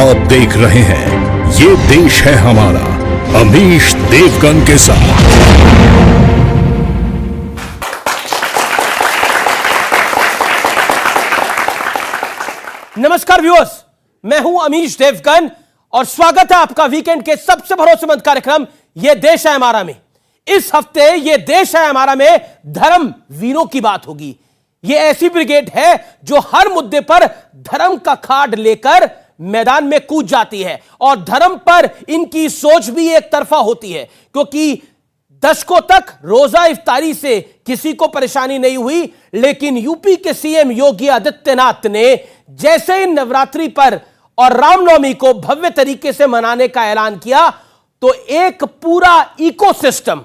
आप देख रहे हैं ये देश है हमारा, अमीश देवगन के साथ। नमस्कार व्यूअर्स, मैं हूं अमीश देवगन और स्वागत है आपका वीकेंड के सबसे भरोसेमंद कार्यक्रम ये देश है हमारा में। इस हफ्ते ये देश है हमारा में धर्म वीरों की बात होगी। ये ऐसी ब्रिगेड है जो हर मुद्दे पर धर्म का खाड लेकर मैदान में कूद जाती है और धर्म पर इनकी सोच भी एक तरफा होती है, क्योंकि दशकों तक रोजा इफ्तारी से किसी को परेशानी नहीं हुई, लेकिन यूपी के सीएम योगी आदित्यनाथ ने जैसे ही नवरात्रि पर और रामनवमी को भव्य तरीके से मनाने का ऐलान किया तो एक पूरा इकोसिस्टम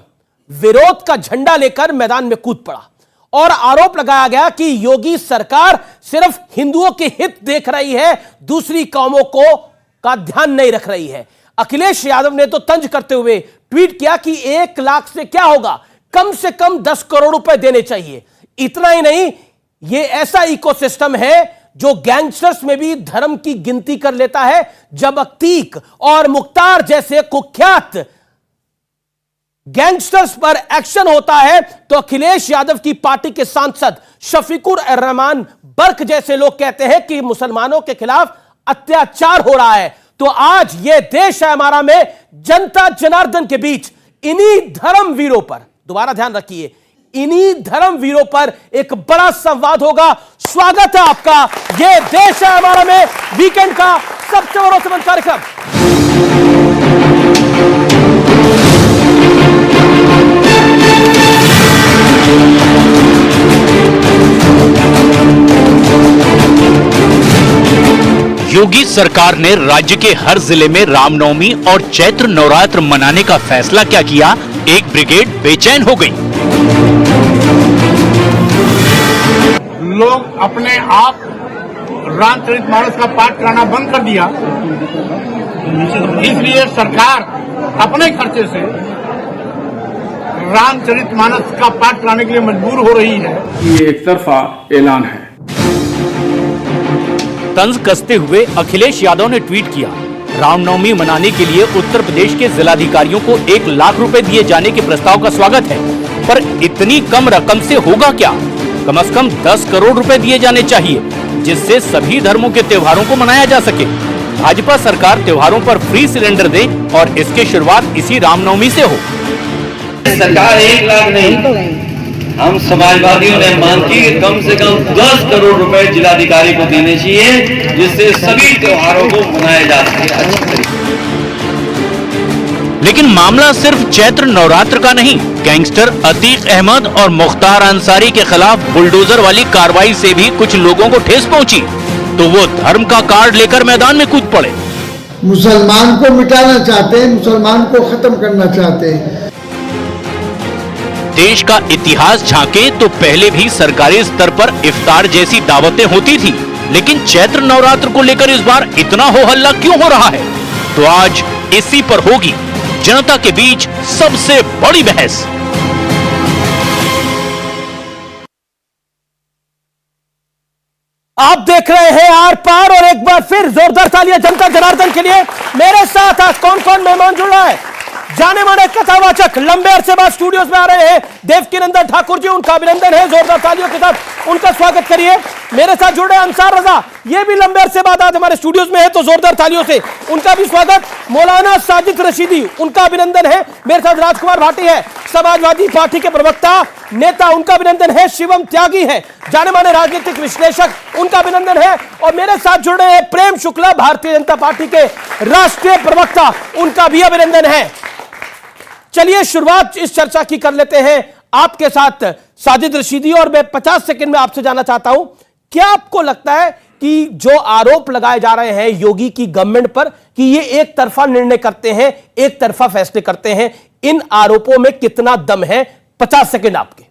विरोध का झंडा लेकर मैदान में कूद पड़ा और आरोप लगाया गया कि योगी सरकार सिर्फ हिंदुओं के हित देख रही है, दूसरी कौमों को का ध्यान नहीं रख रही है। अखिलेश यादव ने तो तंज करते हुए ट्वीट किया कि 1 लाख से क्या होगा, कम से कम 10 करोड़ रुपए देने चाहिए। इतना ही नहीं, यह ऐसा इकोसिस्टम है जो गैंगस्टर्स में भी धर्म की गिनती कर लेता है। जब अतीक और मुख्तार जैसे कुख्यात गैंगस्टर्स पर एक्शन होता है तो अखिलेश यादव की पार्टी के सांसद शफीकुर रहमान बर्क जैसे लोग कहते हैं कि मुसलमानों के खिलाफ अत्याचार हो रहा है। तो आज ये देश है हमारा में जनता जनार्दन के बीच इन्हीं धर्म वीरों पर, दोबारा ध्यान रखिए, इन्हीं धर्म वीरों पर एक बड़ा संवाद होगा। स्वागत है आपका ये देश है हमारा में वीकेंड का सबसे भरोसेमंद कार्यक्रम। योगी सरकार ने राज्य के हर जिले में रामनवमी और चैत्र नवरात्र मनाने का फैसला क्या किया, एक ब्रिगेड बेचैन हो गई। लोग अपने आप रामचरितमानस का पाठ कराना बंद कर दिया, इसलिए सरकार अपने खर्चे से रामचरितमानस का पाठ कराने के लिए मजबूर हो रही है। ये एक तरफा ऐलान है। तंज कसते हुए अखिलेश यादव ने ट्वीट किया, रामनवमी मनाने के लिए उत्तर प्रदेश के जिलाधिकारियों को 1 लाख रुपए दिए जाने के प्रस्ताव का स्वागत है, पर इतनी कम रकम से होगा क्या? कम से कम 10 करोड़ रुपए दिए जाने चाहिए, जिससे सभी धर्मों के त्योहारों को मनाया जा सके। भाजपा सरकार त्योहारों पर फ्री सिलेंडर दे और इसकी शुरुआत इसी रामनवमी से हो। सरकार 1 लाख नहीं, हम समाजवादियों ने मांग की कि कम से कम 10 करोड़ रुपए जिलाधिकारी को देने चाहिए, जिससे सभी त्योहारों को मनाया जा सके अच्छी तरीके। लेकिन मामला सिर्फ चैत्र नवरात्र का नहीं, गैंगस्टर अतीक अहमद और मुख्तार अंसारी के खिलाफ बुलडोजर वाली कार्रवाई से भी कुछ लोगों को ठेस पहुंची, तो वो धर्म का कार्ड लेकर मैदान में कूद पड़े। मुसलमान को मिटाना चाहते हैं, मुसलमान को खत्म करना चाहते हैं। देश का इतिहास झांके तो पहले भी सरकारी स्तर पर इफ्तार जैसी दावतें होती थी, लेकिन चैत्र नवरात्र को लेकर इस बार इतना हो हल्ला क्यों हो रहा है? तो आज इसी पर होगी जनता के बीच सबसे बड़ी बहस। आप देख रहे हैं आर पार और एक बार फिर जोरदार तालियां जनता जनार्दन के लिए। मेरे साथ आज कौन कौन मेहमान जुड़ रहा है? जाने माने कथावाचक लंबे अरसे बाद स्टूडियोज में आ रहे हैं देवकीनंदन ठाकुर जी, उनका अभिनंदन है, जोरदार तालियों के साथ उनका स्वागत करिए। मेरे साथ जुड़े अंसार रजा, ये भी लंबे अरसे बाद आज हमारे स्टूडियोज में है, तो जोरदार तालियों से उनका भी स्वागत। मौलाना साजिद रशीदी, उनका अभिनंदन है। मेरे साथ राजकुमार भाटी है, समाजवादी पार्टी के प्रवक्ता नेता, उनका अभिनंदन है। शिवम त्यागी है, जाने माने राजनीतिक विश्लेषक, उनका अभिनंदन है। और मेरे साथ जुड़े हैं प्रेम शुक्ला, भारतीय जनता पार्टी के राष्ट्रीय प्रवक्ता, उनका भी अभिनंदन है। चलिए शुरुआत इस चर्चा की कर लेते हैं आपके साथ साजिद रशीदी, और मैं 50 सेकंड में आपसे जानना चाहता हूं, क्या आपको लगता है कि जो आरोप लगाए जा रहे हैं योगी की गवर्नमेंट पर कि ये एक तरफा निर्णय करते हैं, एक तरफा फैसले करते हैं, इन आरोपों में कितना दम है? 50 सेकंड आपके।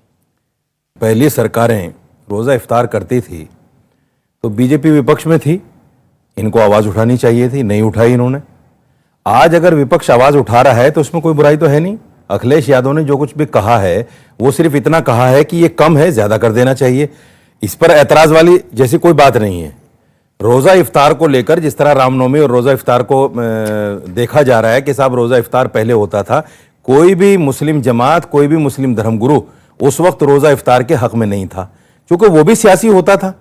पहली सरकारें रोजा इफ्तार करती थी तो बीजेपी विपक्ष में थी, इनको आवाज उठानी चाहिए थी, नहीं उठाई इन्होंने। आज अगर विपक्ष आवाज उठा रहा है तो उसमें कोई बुराई तो है नहीं। अखिलेश यादव ने जो कुछ भी कहा है वो सिर्फ इतना कहा है कि ये कम है, ज्यादा कर देना चाहिए। इस पर ऐतराज वाली जैसी कोई बात नहीं है। रोजा इफ्तार को लेकर जिस तरह रामनवमी और रोजा इफ्तार को देखा जा रहा है कि साहब रोजा इफ्तार पहले होता था, कोई भी मुस्लिम जमात, कोई भी मुस्लिम धर्मगुरु उस वक्त रोजा इफ्तार के हक में नहीं था, क्योंकि वो भी सियासी होता था,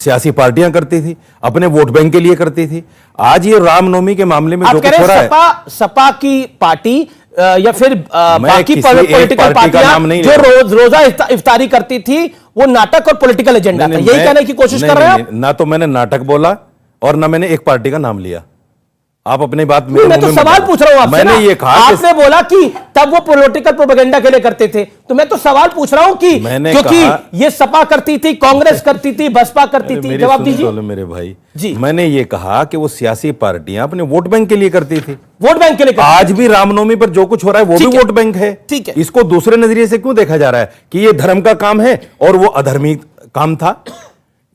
सियासी पार्टियां करती थी, अपने वोट बैंक के लिए करती थी। आज ये रामनवमी के मामले में जो कुछ हो रहा है, सपा की पार्टी या फिर बाकी पॉलिटिकल पार्टियां जो रोजा इफ्तारी करती थी, वो नाटक और पॉलिटिकल एजेंडा था, यही कहने की कोशिश कर रहे हैं? ना तो मैंने नाटक बोला और ना मैंने एक पार्टी का नाम लिया। आप अपनी बात मैं तो सवाल पूछ रहा हूं आपसे। मैंने ये कहा, आपने बोला कि तब वो पॉलिटिकल प्रोपेगेंडा के लिए करते थे, तो मैं तो सवाल पूछ रहा हूं कि क्योंकि ये सपा करती थी, कांग्रेस करती थी, बसपा करती थी, जवाब दीजिए मेरे भाई जी। मैंने ये कहा कि वो सियासी पार्टियां अपने वोट बैंक के लिए करती थी, वोट बैंक के लिए। आज भी रामनवमी पर जो कुछ हो रहा है वो भी वोट बैंक है। ठीक है, इसको दूसरे नजरिए से क्यों देखा जा रहा है कि ये धर्म का काम है और वो अधर्मी काम था?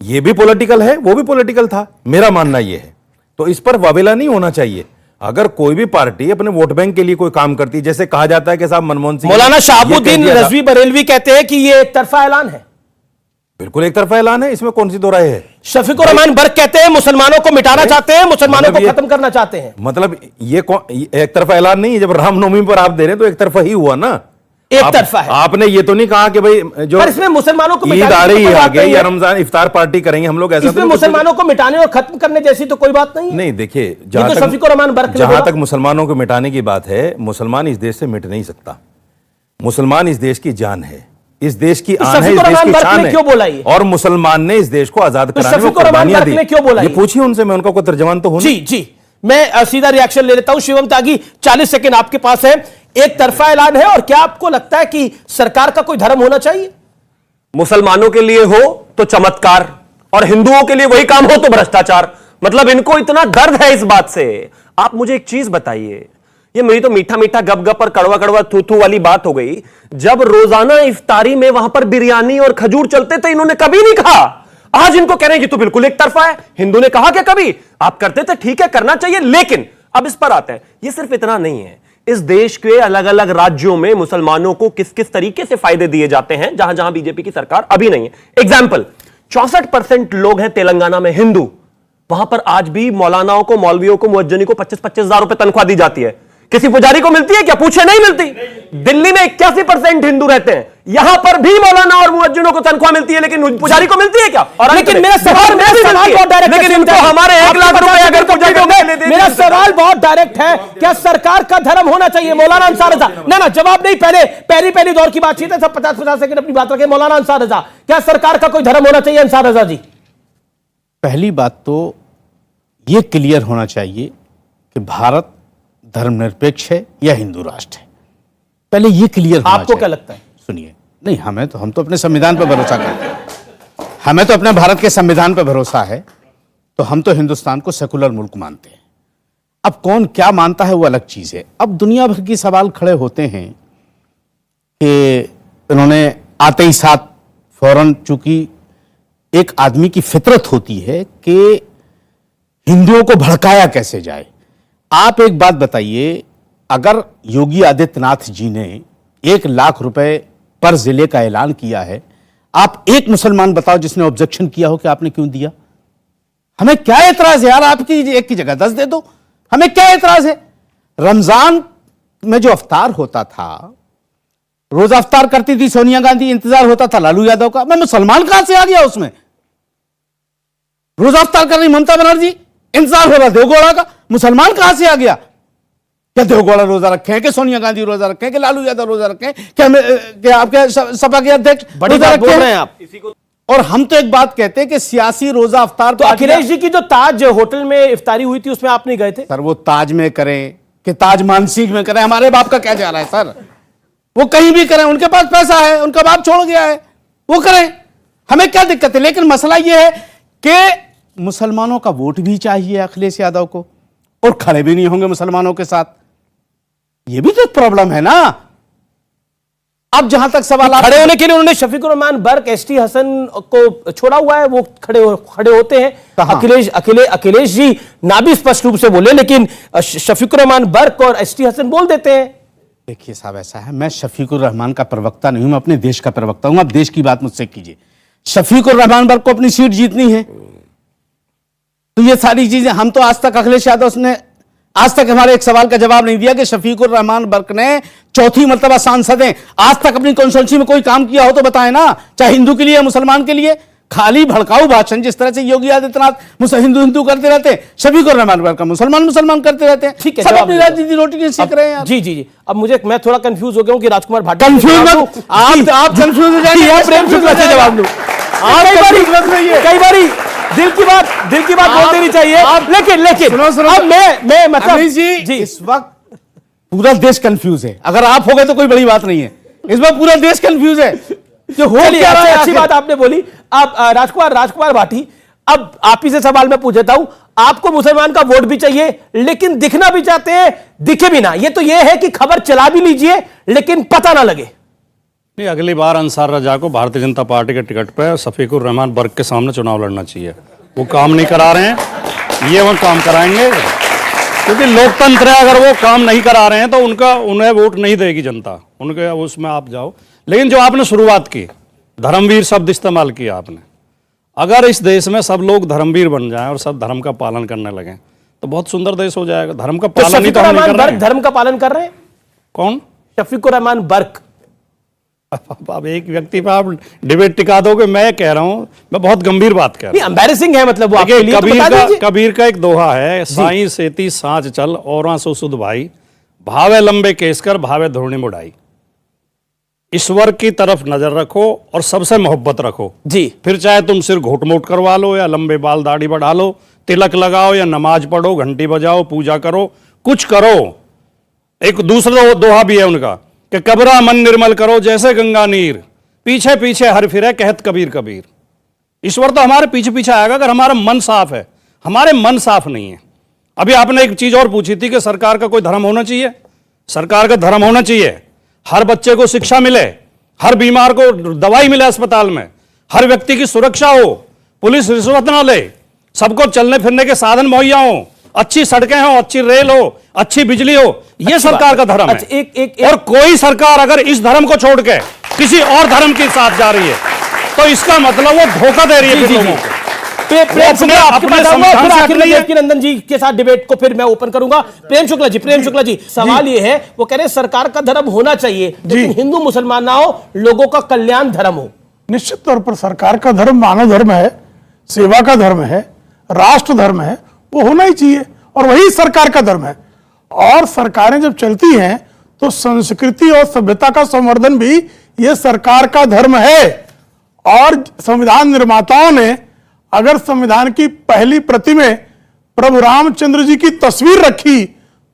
ये भी पॉलिटिकल है, वो भी पॉलिटिकल था, मेरा मानना ये है। तो इस पर वावेला नहीं होना चाहिए। अगर कोई भी पार्टी अपने वोट बैंक के लिए कोई काम करती है, जैसे कहा जाता है कि साहब मनमोहन सिंह, मौलाना शहाबुद्दीन रिजवी बरेलवी कहते हैं कि ये एक तरफा ऐलान है। बिल्कुल एक तरफा ऐलान है, इसमें कौन सी दो राय है? शफीकुर रहमान बर्क कहते हैं मुसलमानों को मिटाना चाहते हैं, मुसलमानों को खत्म करना चाहते हैं। मतलब ये एक तरफा ऐलान नहीं है। जब रामनवमी पर आप दे रहे हैं तो एक तरफा ही हुआ ना, एक तरफा है। आपने ये तो नहीं कहा कि भाई जो पर इसमें मुसलमानों को ईद आ रही है आगे या रमजान इफ्तार पार्टी करेंगे हम लोग, ऐसा इसमें मुसलमानों को मिटाने और खत्म करने जैसी तो कोई बात नहीं। नहीं, देखिए जहां तक मुसलमानों को मिटाने की बात है, मुसलमान इस देश से मिट नहीं सकता। मुसलमान इस देश की जान है, इस देश की आन है, इस देश की शान है। क्यों बोला ये? और मुसलमान ने इस देश को आजाद कराने में कुर्बानियां दी। क्यों बोला ये पूछिए उनसे, मैं उनका कोई तर्जमान तो हूं। जी जी, मैं सीधा रिएक्शन ले लेता हूं। शिवम त्यागी, 40 सेकंड आपके पास है। एक तरफा ऐलान है, और क्या आपको लगता है कि सरकार का कोई धर्म होना चाहिए? मुसलमानों के लिए हो तो चमत्कार, और हिंदुओं के लिए वही काम हो तो भ्रष्टाचार। मतलब इनको इतना दर्द है इस बात से। आप मुझे एक चीज बताइए, ये मेरी तो मीठा मीठा गप गप और कड़वा कड़वा थू थू वाली बात हो गई। जब रोजाना इफ्तारी में वहां पर बिरयानी और खजूर चलते थे, इन्होंने कभी नहीं कहा। आज इनको कह रहे हैं कि तो बिल्कुल एक तरफा है। हिंदू ने कहा क्या कभी? आप करते थे, ठीक है, करना चाहिए। लेकिन अब इस पर आते हैं, ये सिर्फ इतना नहीं है। इस देश के अलग अलग राज्यों में मुसलमानों को किस किस तरीके से फायदे दिए जाते हैं, जहां जहां बीजेपी की सरकार अभी नहीं है। एग्जाम्पल, 64% लोग हैं तेलंगाना में हिंदू, वहां पर आज भी मौलानाओं को, मौलवियों को, मुअज्जिनी को 25-25 हजार रुपए तनख्वाह दी जाती है। किसी पुजारी को मिलती है क्या? पूछे, नहीं मिलती। दिल्ली में 81% हिंदू रहते हैं, यहां पर भी मौलाना और मुअज्जिनों को तनख्वाह मिलती है, लेकिन पुजारी को मिलती है क्या? और लेकिन मेरा सवाल बहुत डायरेक्ट, लेकिन इनको हमारे 1 लाख रुपए अगर पुजारी को मेरा सवाल बहुत डायरेक्ट है, क्या सरकार का धर्म होना चाहिए? मौलाना अंसार रजा, ना जवाब नहीं, पहली दौर की बातचीत है, सब 50-50 सेकंड अपनी बात रखें। मौलाना अंसार रजा, क्या सरकार का कोई धर्म होना चाहिए? अंसार रजा जी, पहली बात तो यह क्लियर होना चाहिए कि भारत धर्मनिरपेक्ष है या हिंदू राष्ट्र है, पहले ये क्लियर होना चाहिए। आपको क्या लगता है? सुनिए, नहीं, हम तो अपने संविधान पर भरोसा करते हैं, हमें तो अपने भारत के संविधान पर भरोसा है, तो हम तो हिंदुस्तान को सेकुलर मुल्क मानते हैं। अब कौन क्या मानता है वो अलग चीज है। अब दुनिया भर की सवाल खड़े होते हैं कि इन्होंने आते ही साथ फौरन, चूंकि एक आदमी की फितरत होती है कि हिंदुओं को भड़काया कैसे जाए। आप एक बात बताइए, अगर योगी आदित्यनाथ जी ने 1 लाख रुपए पर जिले का ऐलान किया है, आप एक मुसलमान बताओ जिसने ऑब्जेक्शन किया हो कि आपने क्यों दिया? हमें क्या एतराज है यार? आपकी एक की जगह 10 दे दो, हमें क्या एतराज है? रमजान में जो अफ्तार होता था, रोजा अफ्तार करती थी सोनिया गांधी, इंतजार होता था लालू यादव का। मैं मुसलमान कहां से आ गया उसमें? रोजा अफ्तार कर रही ममता बनर्जी, इंतजार हो रहा देवगौड़ा का, मुसलमान कहां से आ गया? क्या देवगौड़ा रोजा रखे हैं, कि सोनिया गांधी रोजा रखे हैं, कि लालू यादव रोजा रखे हैं, क्या आपके सपा के अध्यक्ष रोजा रखे हैं आप? और हम तो एक बात कहते हैं कि सियासी रोजा अफ्तार, तो अखिलेश जी की जो ताज होटल में इफ्तारी हुई थी उसमें आप नहीं गए थे? सर, वो ताज में करें कि ताज मानसिक में करें, हमारे बाप का क्या जा रहा है सर? वो कहीं भी करें, उनके पास पैसा है, उनका बाप छोड़ गया है, वो करें, हमें क्या दिक्कत है? लेकिन मसला यह है कि मुसलमानों का वोट भी चाहिए अखिलेश यादव को, और खड़े भी नहीं होंगे मुसलमानों के साथ। यह भी तो प्रॉब्लम है ना। अब जहां तक सवाल, खड़े होने के लिए उन्होंने शफीकुर रहमान बर्क, एसटी हसन को छोड़ा हुआ है, वो खड़े होते हैं। अखिलेश जी ना भी स्पष्ट रूप से बोले, लेकिन शफीकुर रहमान बर्क और एसटी हसन बोल देते हैं। देखिए साहब, ऐसा है, मैं शफीकुर रहमान का प्रवक्ता नहीं हूं, मैं अपने देश का प्रवक्ता हूं। आप देश की बात मुझसे कीजिए। शफीकुर रहमान बर्क को अपनी सीट जीतनी है, तो ये सारी चीजें हम तो आज तक अखिलेश यादव ने आज तक हमारे एक सवाल का जवाब नहीं दिया कि शफीकुर रहमान बर्क ने चौथी मर्तबा सांसद हैं, आज तक अपनी कॉन्स्टिट्यूंसी में कोई काम किया हो तो बताएं ना, चाहे हिंदू के लिए या मुसलमान के लिए। खाली भड़काऊ भाषण जिस तरह से योगी आदित्यनाथ हिंदू करते रहते हैं, शफीकुर रहमान बर्क मुसलमान करते रहते हैं। ठीक है, सब अपनी राजनीति रोटी नहीं सीख रहे हैं। जी जी जी, अब मैं थोड़ा कंफ्यूज हो गया हूं कि राजकुमार भाटी कंफ्यूज मत, आप कंफ्यूज हो जाएंगे। प्रेम शुक्ला से जवाब दो। कई बारी दिल की बात बोल देनी चाहिए, लेकिन अब मैं मतलब जी इस वक्त पूरा देश कंफ्यूज है। अगर आप हो गए तो कोई बड़ी बात नहीं है, इस वक्त पूरा देश कंफ्यूज है जो हो क्या रहा है। अच्छी बात आपने बोली। आप राजकुमार भाटी, अब आप ही से सवाल मैं पूछता हूं, आपको मुसलमान का वोट भी चाहिए लेकिन दिखना भी चाहते हैं, दिखे भी ना। ये तो ये है कि खबर चला भी लीजिए लेकिन पता ना लगे। नहीं, अगली बार अंसार रजा को भारतीय जनता पार्टी के टिकट पर शफीकुर रहमान बर्क के सामने चुनाव लड़ना चाहिए। वो काम नहीं करा रहे हैं, ये वो काम कराएंगे, क्योंकि लोकतंत्र है। अगर वो काम नहीं करा रहे हैं तो उन्हें वोट नहीं देगी जनता, उनके उसमें आप जाओ। लेकिन जो आपने शुरुआत की, धर्मवीर शब्द इस्तेमाल किया आपने, अगर इस देश में सब लोग धर्मवीर बन जाएं और सब धर्म का पालन करने लगें तो बहुत सुंदर देश हो जाएगा। धर्म का पालन नहीं तो हम नहीं कर रहे हैं। धर्म का पालन कर रहे हैं कौन? शफीकुर रहमान बर्क। अब एक व्यक्ति पर आप डिबेट टिका दोगे, मैं कह रहा हूं, मैं बहुत गंभीर बात कह रहा हूं। एम्बैरेसिंग है मतलब वो आपके लिए, तो बता दीजिए। कबीर का एक दोहा है, साईं सेती सांच चल और सो सुध भाई, भावे लंबे केस कर भावे धोनी मुड़ाई। ईश्वर की तरफ नजर रखो और सबसे मोहब्बत रखो जी। फिर चाहे तुम सिर घोट मोट करवा लो या लंबे बाल दाढ़ी बढ़ा लो, तिलक लगाओ या नमाज पढ़ो, घंटी बजाओ, पूजा करो, कुछ करो। एक दूसरा दोहा भी है उनका कि कबरा मन निर्मल करो जैसे गंगा नीर, पीछे पीछे हर फिरे कहत कबीर कबीर। ईश्वर तो हमारे पीछे पीछे आएगा अगर हमारा मन साफ है। हमारे मन साफ नहीं है। अभी आपने एक चीज और पूछी थी कि सरकार का कोई धर्म होना चाहिए। सरकार का धर्म होना चाहिए, हर बच्चे को शिक्षा मिले, हर बीमार को दवाई मिले अस्पताल में, हर व्यक्ति की सुरक्षा हो, पुलिस रिश्वत ना ले, सबको चलने फिरने के साधन मुहैया हो, अच्छी सड़कें हो, अच्छी रेल हो, अच्छी बिजली हो, यह सरकार का धर्म है। और कोई सरकार अगर इस धर्म को छोड़ के किसी और धर्म के साथ जा रही है तो इसका मतलब वो धोखा दे रही है लोगों को। नंदन जी के साथ डिबेट को फिर मैं ओपन करूंगा। प्रेम शुक्ला जी सवाल ये है, वो कह रहे सरकार का धर्म होना चाहिए लेकिन हिंदू मुसलमान ना हो, लोगों का कल्याण धर्म हो। निश्चित तौर पर सरकार का धर्म मानव धर्म है, सेवा का धर्म है, राष्ट्र धर्म है, वो होना ही चाहिए और वही सरकार का धर्म है। और सरकारें जब चलती हैं तो संस्कृति और सभ्यता का संवर्धन भी ये सरकार का धर्म है। और संविधान निर्माताओं ने अगर संविधान की पहली प्रति में प्रभु रामचंद्र जी की तस्वीर रखी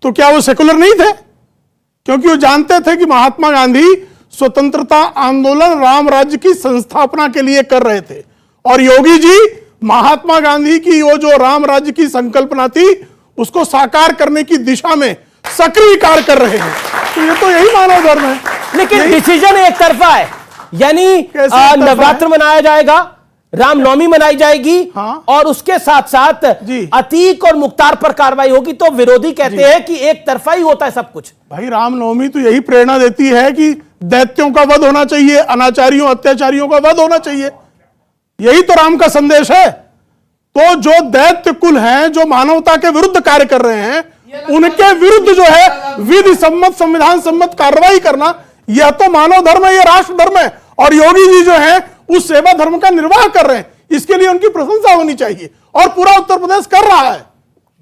तो क्या वो सेकुलर नहीं थे? क्योंकि वो जानते थे कि महात्मा गांधी स्वतंत्रता आंदोलन राम राज्य की संस्थापना के लिए कर रहे थे और योगी जी महात्मा गांधी की वो जो राम राज्य की संकल्पना थी उसको साकार करने की दिशा में सक्रिय कार्य कर रहे हैं। तो ये तो यही मानव धर्म है। लेकिन डिसीजन एक तरफा है, यानी नवरात्र मनाया जाएगा, रामनवमी मनाई जाएगी, हाँ? और उसके साथ साथ अतीक और मुख्तार पर कार्रवाई होगी। तो विरोधी कहते हैं कि एक तरफा ही होता है सब कुछ। भाई रामनवमी तो यही प्रेरणा देती है कि दैत्यों का वध होना चाहिए, अनाचारियों अत्याचारियों का वध होना चाहिए। यही तो राम का संदेश है। तो जो दैत्य कुल हैं, जो मानवता के विरुद्ध कार्य कर रहे हैं, उनके विरुद्ध जो है विधि सम्मत संविधान सम्मत कार्रवाई करना, यह तो मानव धर्म है, यह राष्ट्र धर्म है। और योगी जी जो है उस सेवा धर्म का निर्वाह कर रहे हैं, इसके लिए उनकी प्रशंसा होनी चाहिए और पूरा उत्तर प्रदेश कर रहा है।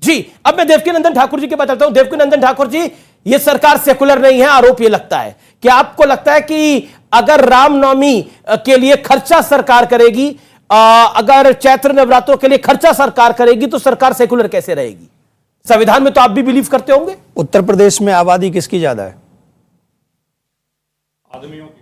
जी, अब मैं देवकीनंदन ठाकुर जी के पास चलता हूं। देवकीनंदन ठाकुर जी, यह सरकार सेकुलर नहीं है, आरोप यह लगता है। क्या आपको लगता है कि अगर रामनवमी के लिए खर्चा सरकार करेगी, अगर चैत्र नवरात्रों के लिए खर्चा सरकार करेगी, तो सरकार सेकुलर कैसे रहेगी? संविधान में तो आप भी बिलीव करते होंगे। उत्तर प्रदेश में आबादी किसकी ज्यादा है? आदमियों की।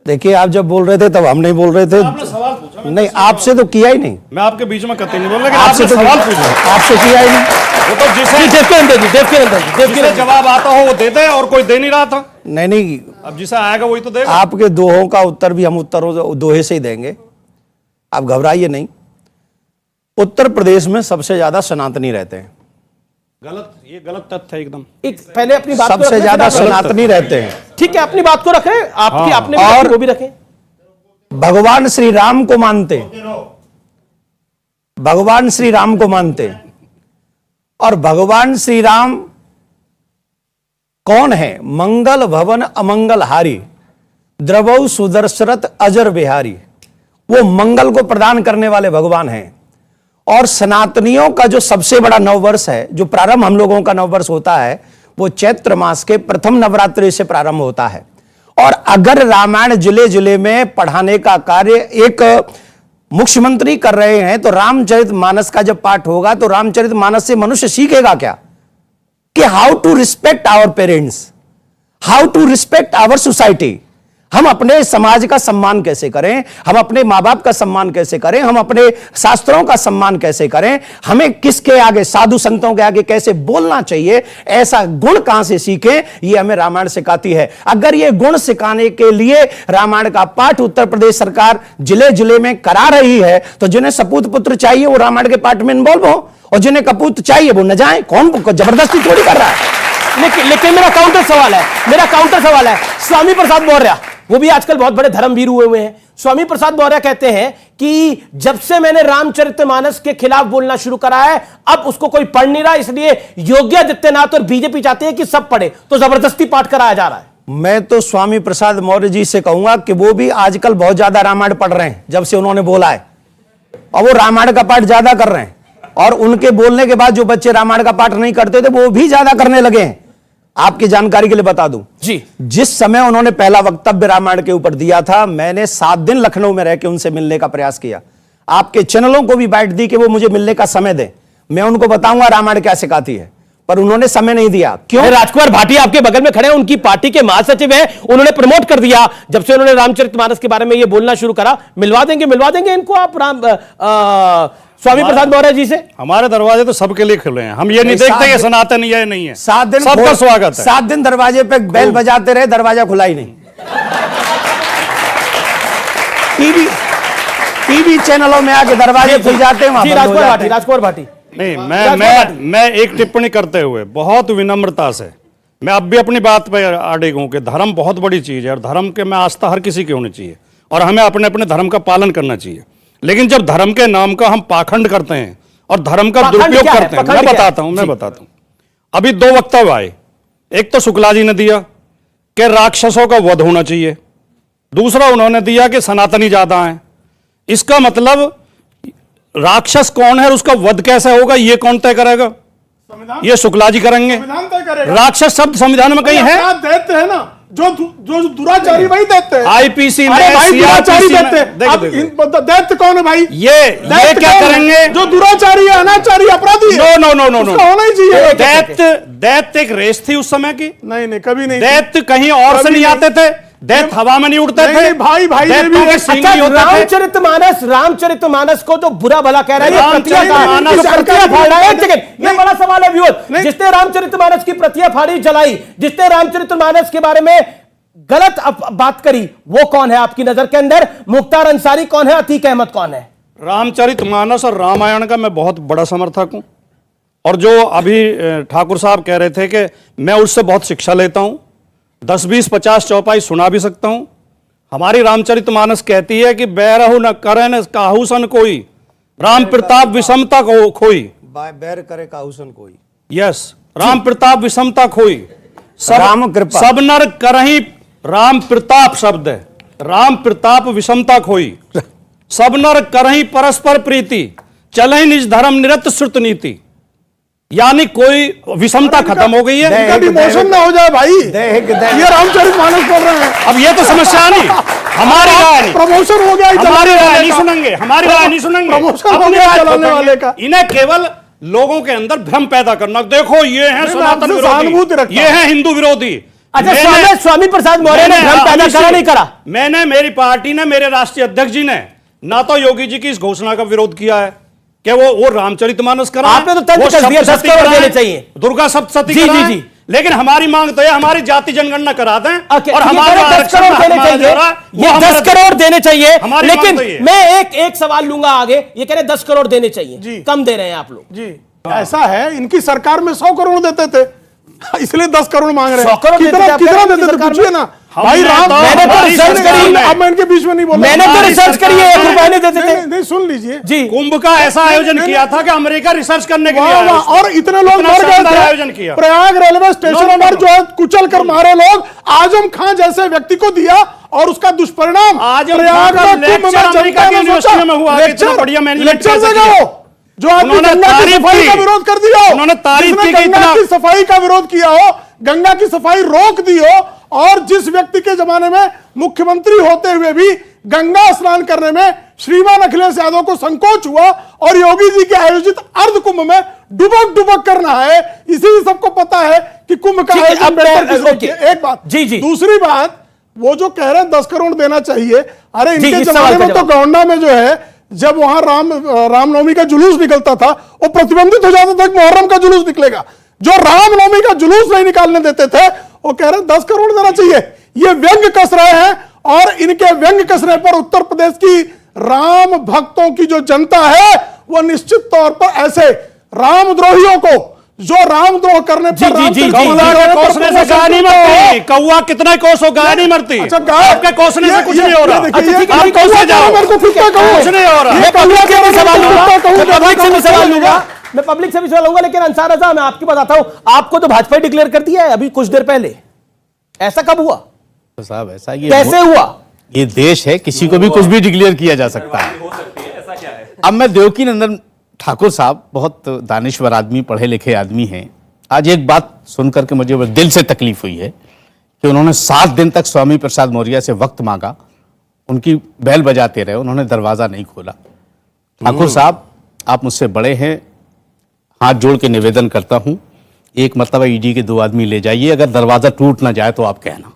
देखिए, आप जब बोल रहे थे तब हम नहीं बोल रहे थे। आपने सवाल पूछा, नहीं, आपसे तो किया ही नहीं। मैं आपके बीच में कतई नहीं बोल रहा, आपसे तो सवाल पूछा, आपसे किया ही नहीं। वो तो जिसे जवाब आता हो वो दे दे, और कोई दे नहीं रहा था। नहीं, अब जिसे आएगा वही तो देगा। आपके दोहों का उत्तर भी हम उत्तरों दोहे से ही देंगे, आप घबराइए नहीं। उत्तर प्रदेश में सबसे ज्यादा सनातनी रहते हैं। ये गलत तथ्य है एकदम। एक पहले अपनी बात सबसे ज्यादा सनातनी रहते हैं। ठीक है, अपनी बात को रखें, आपकी हाँ, आपने और वो भी रखें। भगवान श्री राम को मानते, भगवान श्री राम को मानते हैं। और भगवान श्री राम कौन है? मंगल भवन अमंगल हारी, द्रवौ सुदर्शरथ अजर बिहारी। वो मंगल को प्रदान करने वाले भगवान हैं। और सनातनियों का जो सबसे बड़ा नववर्ष है, जो प्रारंभ हम लोगों का नववर्ष होता है, वो चैत्र मास के प्रथम नवरात्रि से प्रारंभ होता है। और अगर रामायण जिले जिले में पढ़ाने का कार्य एक मुख्यमंत्री कर रहे हैं, तो रामचरितमानस का जब पाठ होगा तो रामचरितमानस से मनुष्य सीखेगा क्या? कि how to respect our parents, how to respect our society. हम अपने समाज का सम्मान कैसे करें, हम अपने माँ बाप का सम्मान कैसे करें, हम अपने शास्त्रों का सम्मान कैसे करें, हमें किसके आगे, साधु संतों के आगे कैसे बोलना चाहिए, ऐसा गुण कहां से सीखें, ये हमें रामायण सिखाती है। अगर ये गुण सिखाने के लिए रामायण का पाठ उत्तर प्रदेश सरकार जिले जिले में करा रही है, तो जिन्हें सपूत पुत्र चाहिए वो रामायण के पाठ में इन्वॉल्व हो, और जिन्हें कपूत चाहिए वो न जाए। कौन जबरदस्ती थोड़ी कर रहा है। लेकिन मेरा काउंटर सवाल है, स्वामी प्रसाद मौर्य, वो भी आजकल बहुत बड़े धर्मवीर हुए हैं। स्वामी प्रसाद मौर्य कहते हैं कि जब से मैंने रामचरितमानस के खिलाफ बोलना शुरू करा है, अब उसको कोई पढ़ नहीं रहा, इसलिए योगी आदित्यनाथ और बीजेपी चाहते हैं कि सब पढ़े, तो जबरदस्ती पाठ कराया जा रहा है। मैं तो स्वामी प्रसाद मौर्य जी से कहूंगा कि वो भी आजकल बहुत ज्यादा रामायण पढ़ रहे हैं, जब से उन्होंने बोला है, और वो रामायण का पाठ ज्यादा कर रहे हैं। और उनके बोलने के बाद जो बच्चे रामायण का पाठ नहीं करते थे, वो भी ज्यादा करने लगे हैं। आपकी जानकारी के लिए बता दूं जी, जिस समय उन्होंने पहला वक्तव्य रामायण के ऊपर दिया था, मैंने 7 दिन लखनऊ में रह के उनसे मिलने का प्रयास किया। आपके चैनलों को भी बाइट दी कि वो मुझे मिलने का समय दें, मैं उनको बताऊंगा रामायण क्या सिखाती है, पर उन्होंने समय नहीं दिया। क्यों? राजकुमार भाटिया आपके बगल में खड़े हैं, उनकी पार्टी के महासचिव हैं, उन्होंने प्रमोट कर दिया जब से उन्होंने रामचरितमानस के बारे में ये बोलना शुरू करा। मिलवा देंगे इनको आप स्वामी प्रसाद मौर्य जी से। हमारे दरवाजे तो सबके लिए खुले हैं, हम ये नहीं देखते कि सनातन ये नहीं है। 7 दिन सबका स्वागत है। 7 दिन दरवाजे पे बेल बजाते रहे, दरवाजा खुला ही नहीं। टीवी चैनलों में आके दरवाजे खुल जाते हैं। राजकुमार भाटी नहीं, मैं एक टिप्पणी करते हुए बहुत विनम्रता से, मैं अब भी अपनी बात पे अड़िग हूं कि धर्म बहुत बड़ी चीज है, और धर्म के में आस्था हर किसी की होनी चाहिए, और हमें अपने अपने धर्म का पालन करना चाहिए। लेकिन जब धर्म के नाम का हम पाखंड करते हैं और धर्म का दुरुपयोग करते हैं, मैं बताता हूं। अभी 2 वक्तव्य आए। एक तो शुक्ला जी ने दिया कि राक्षसों का वध होना चाहिए, दूसरा उन्होंने दिया कि सनातनी ज्यादा हैं। इसका मतलब राक्षस कौन है और उसका वध कैसे होगा, ये कौन तय करेगा? ये शुक्ला जी करेंगे। राक्षस शब्द संविधान में कहीं है? देते हैं ना, जो दुराचारी वही देते हैं। आईपीसी में दुराचारी देते हैं। दैत्य कौन है भाई? ये क्या करेंगे? जो दुराचारी है, अनाचारी, अपराधी है। नो, होना ही चाहिए। दैत्य एक रेस थी उस समय की? नहीं, कभी नहीं। दैत्य कहीं और से नहीं आते थे, दैत्य हवा में नहीं उड़ते थे भाई। रामचरितमानस को तो बुरा भला कह रहा है, ये बड़ा सवाल है व्यूअर। जिसने रामचरितमानस की प्रतियां फाड़ी, जलाई, जिसने रामचरितमानस के बारे में गलत बात करी, वो कौन है आपकी नजर के अंदर? मुख्तार अंसारी कौन है? अतीक अहमद कौन है? रामचरितमानस और रामायण का मैं बहुत बड़ा समर्थक हूं, और जो अभी ठाकुर साहब कह रहे थे कि मैं उससे बहुत शिक्षा लेता हूं, 10, 20, 50 चौपाई सुना भी सकता हूं। हमारी रामचरितमानस कहती है कि बैरहु न करे न काहूसन कोई, राम प्रताप विषमता को खोई। बैर करे काहूसन कोई। यस, राम प्रताप विषमता खोई, राम कृपा सब नर करही। राम प्रताप शब्द है, राम प्रताप विषमता खोई, सब नर करही परस्पर प्रीति, चलहि निज धर्म निरत श्रुत नीति। यानी कोई विषमता खत्म हो गई है। इमोशन ना हो जाए भाई, ये रामचरितमानस पढ़ रहे हैं। अब ये तो समस्या नहीं, हमारी राय नहीं, प्रमोशन हो गया, हमारी राय नहीं सुनेंगे, हमारी राय नहीं सुनेंगे, प्रमोशन हो गया चलाने वाले का। इन्हें केवल लोगों के अंदर भ्रम पैदा करना, देखो ये है सनातन विरोधी, ये है हिंदू विरोधी। अच्छा, स्वामी प्रसाद मौर्य ने भ्रम पैदा करा नहीं करा? मैंने, मेरी पार्टी ने, मेरे राष्ट्रीय अध्यक्ष जी ने ना तो योगी जी की इस घोषणा का विरोध किया है कि वो रामचरितमानस करा, आपने तो 10 करोड़ देने चाहिए, दुर्गा सप्तशती जी, लेकिन हमारी मांग तो है हमारी जाति जनगणना करा दें, और हमारे 10 करोड़ देने चाहिए, ये 10 करोड़ देने चाहिए। लेकिन मैं एक सवाल लूंगा आगे, ये कह रहे 10 करोड़ देने चाहिए, कम दे रहे हैं आप लोग जी। ऐसा है, इनकी सरकार में 100 करोड़ देते थे, इसलिए 10 करोड़ मांग रहे हैं। 100 करोड़ कितना देते थे पूछिए ना। भाई राम, मैंने तो रिसर्च करी, अब मैं इनके बीच में नहीं बोल रहा। मैंने तो रिसर्च करी है, 1 रुपए नहीं देते थे। नहीं, सुन लीजिए जी, कुंभ का ऐसा आयोजन किया था कि अमेरिका रिसर्च करने के लिए आया वाह, उसने। और इतने लोग इतना मर गए शानदार थे। आयोजन किया। प्रयाग रेलवे स्टेशन पर जो है कुचल कर मारे लोग आजम खान जैसे व्यक्ति को दिया, और उसका दुष्परिणाम आजम प्रयाग खान का में कुंभ में लेक्चर अमेरिका जनता की ने यूनिवर्सिटी सोचा। में हुआ, कितना बढ़िया मैनेजमेंट लेक्चर कैसे देगा किया। वो, जो आदमी उन्होंने गंगा की तारीफ सफाई की। का विरोध कर दिया हो, उन्होंने तारीफ जिसने की कि गंगा इतना- की सफाई का विरोध किया हो, गंगा की सफाई रोक दी हो, और जिस व्यक्ति के जमाने में मुख्यमंत्री होते हुए भी गंगा स्नान करने में श्रीमान अखिलेश यादव को संकोच हुआ, और योगी जी के आयोजित अर्ध कुंभ में डुबक करना है। इसी सबको पता है कि कुंभ का आयोजन बेहतर किसने किया। एक बात जी जी, दूसरी बात, वो जो कह रहे हैं 10 करोड़ देना चाहिए, अरे जी, इनके इस जमाने सवाल का में तो जवाब। गोंडा में जो है, जब वहां रामनवमी का जुलूस निकलता था, वो प्रतिबंधित हो जाता था कि मुहर्रम का जुलूस निकलेगा। जो रामनवमी का जुलूस नहीं निकालने देते थे, वो कह रहे हैं 10 करोड़ देना चाहिए। ये व्यंग कस रहे हैं, और इनके व्यंग कसने पर उत्तर प्रदेश की राम भक्तों की जो जनता है, वो निश्चित तौर पर ऐसे रामद्रोहियों को, जो रामद्रोह करने पर कौआ के कोसने से गाय नहीं मरती। कौआ कितना कोसो, गाय नहीं मरती। अच्छा, गाय आपके कोसने से कुछ नहीं हो रहा। आप कोसे जाओ, मेरे को कुत्ता कहो, कुछ नहीं हो रहा। मैं पब्लिक से भी सवाल लूंगा, पब्लिक से भी सवाल लूंगा, लूंगा। मैं पब्लिक से भी सवाल लूंगा, लेकिन अंसार रजा, मैं आपकी बताता हूं, आपको तो भाजपा डिक्लेयर कर दिया है अभी कुछ देर पहले, ऐसा कब हुआ? तो साहब ऐसा ये कैसे हुआ? ये देश है, किसी को भी कुछ भी डिक्लेयर किया जा सकता है। अब मैं देवकी नंदन ठाकुर साहब बहुत दानिश्वर आदमी, पढ़े लिखे आदमी हैं। आज एक बात सुनकर के मुझे दिल से तकलीफ हुई है कि उन्होंने 7 दिन तक स्वामी प्रसाद मौर्य से वक्त मांगा, उनकी बैल बजाते रहे, उन्होंने दरवाजा नहीं खोला। ठाकुर साहब, आप मुझसे बड़े हैं, हाथ जोड़ के निवेदन करता हूं, एक मरतबा ईडी के 2 आदमी ले जाइए, अगर दरवाजा टूट ना जाए तो आप कहना।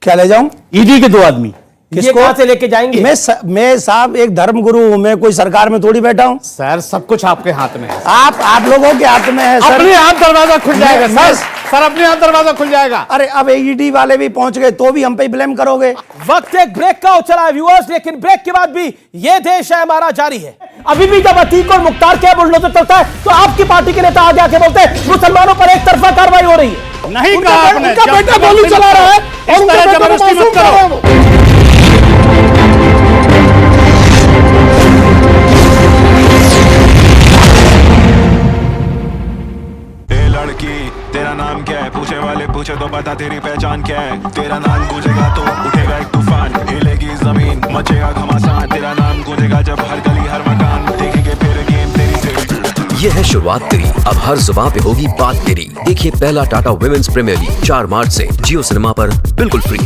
क्या ले जाऊं? ईडी के 2 आदमी। ये कहां से लेके जाएंगे? मैं साहब एक धर्म गुरु हूं, मैं कोई सरकार में थोड़ी बैठा हूं। सर, सब कुछ आपके हाथ में है। आप लोगों के हाथ में है सर। अपने हाथ दरवाजा खुल जाएगा सर, अपने हाथ दरवाजा खुल जाएगा। अरे अब ईडी वाले भी पहुंच गए तो भी हम पे ब्लेम करोगे? वक्त एक ब्रेक का हो चला है व्यूअर्स, लेकिन ब्रेक के बाद भी ये देश है हमारा जारी है। अभी भी जब अतीक और मुख्तार क्या बुलडोजर चलता है, तो आपकी पार्टी के नेता आगे आके बोलते हैं मुसलमानों पर एक तरफा कार्रवाई हो रही है। नहीं कहा आपने, उनका बेटा गोली चला रहा है, और उनका बेटा जबरदस्ती मत करो। लड़की तेरा नाम क्या है, पूछे वाले पूछे तो बता तेरी पहचान क्या है। तेरा नाम गूंजेगा तो उठेगा एक तूफान, हिलेगी जमीन, मचेगा घमासान। तेरा नाम गूंजेगा जब हर गली हर मकान, देखेंगे फिर गेम तेरी। ये है शुरुआत तेरी, अब हर जुबान पे होगी बात तेरी। देखिए पहला टाटा वुमेन्स प्रीमियर लीग 4 मार्च से जियो सिनेमा पर बिल्कुल फ्री।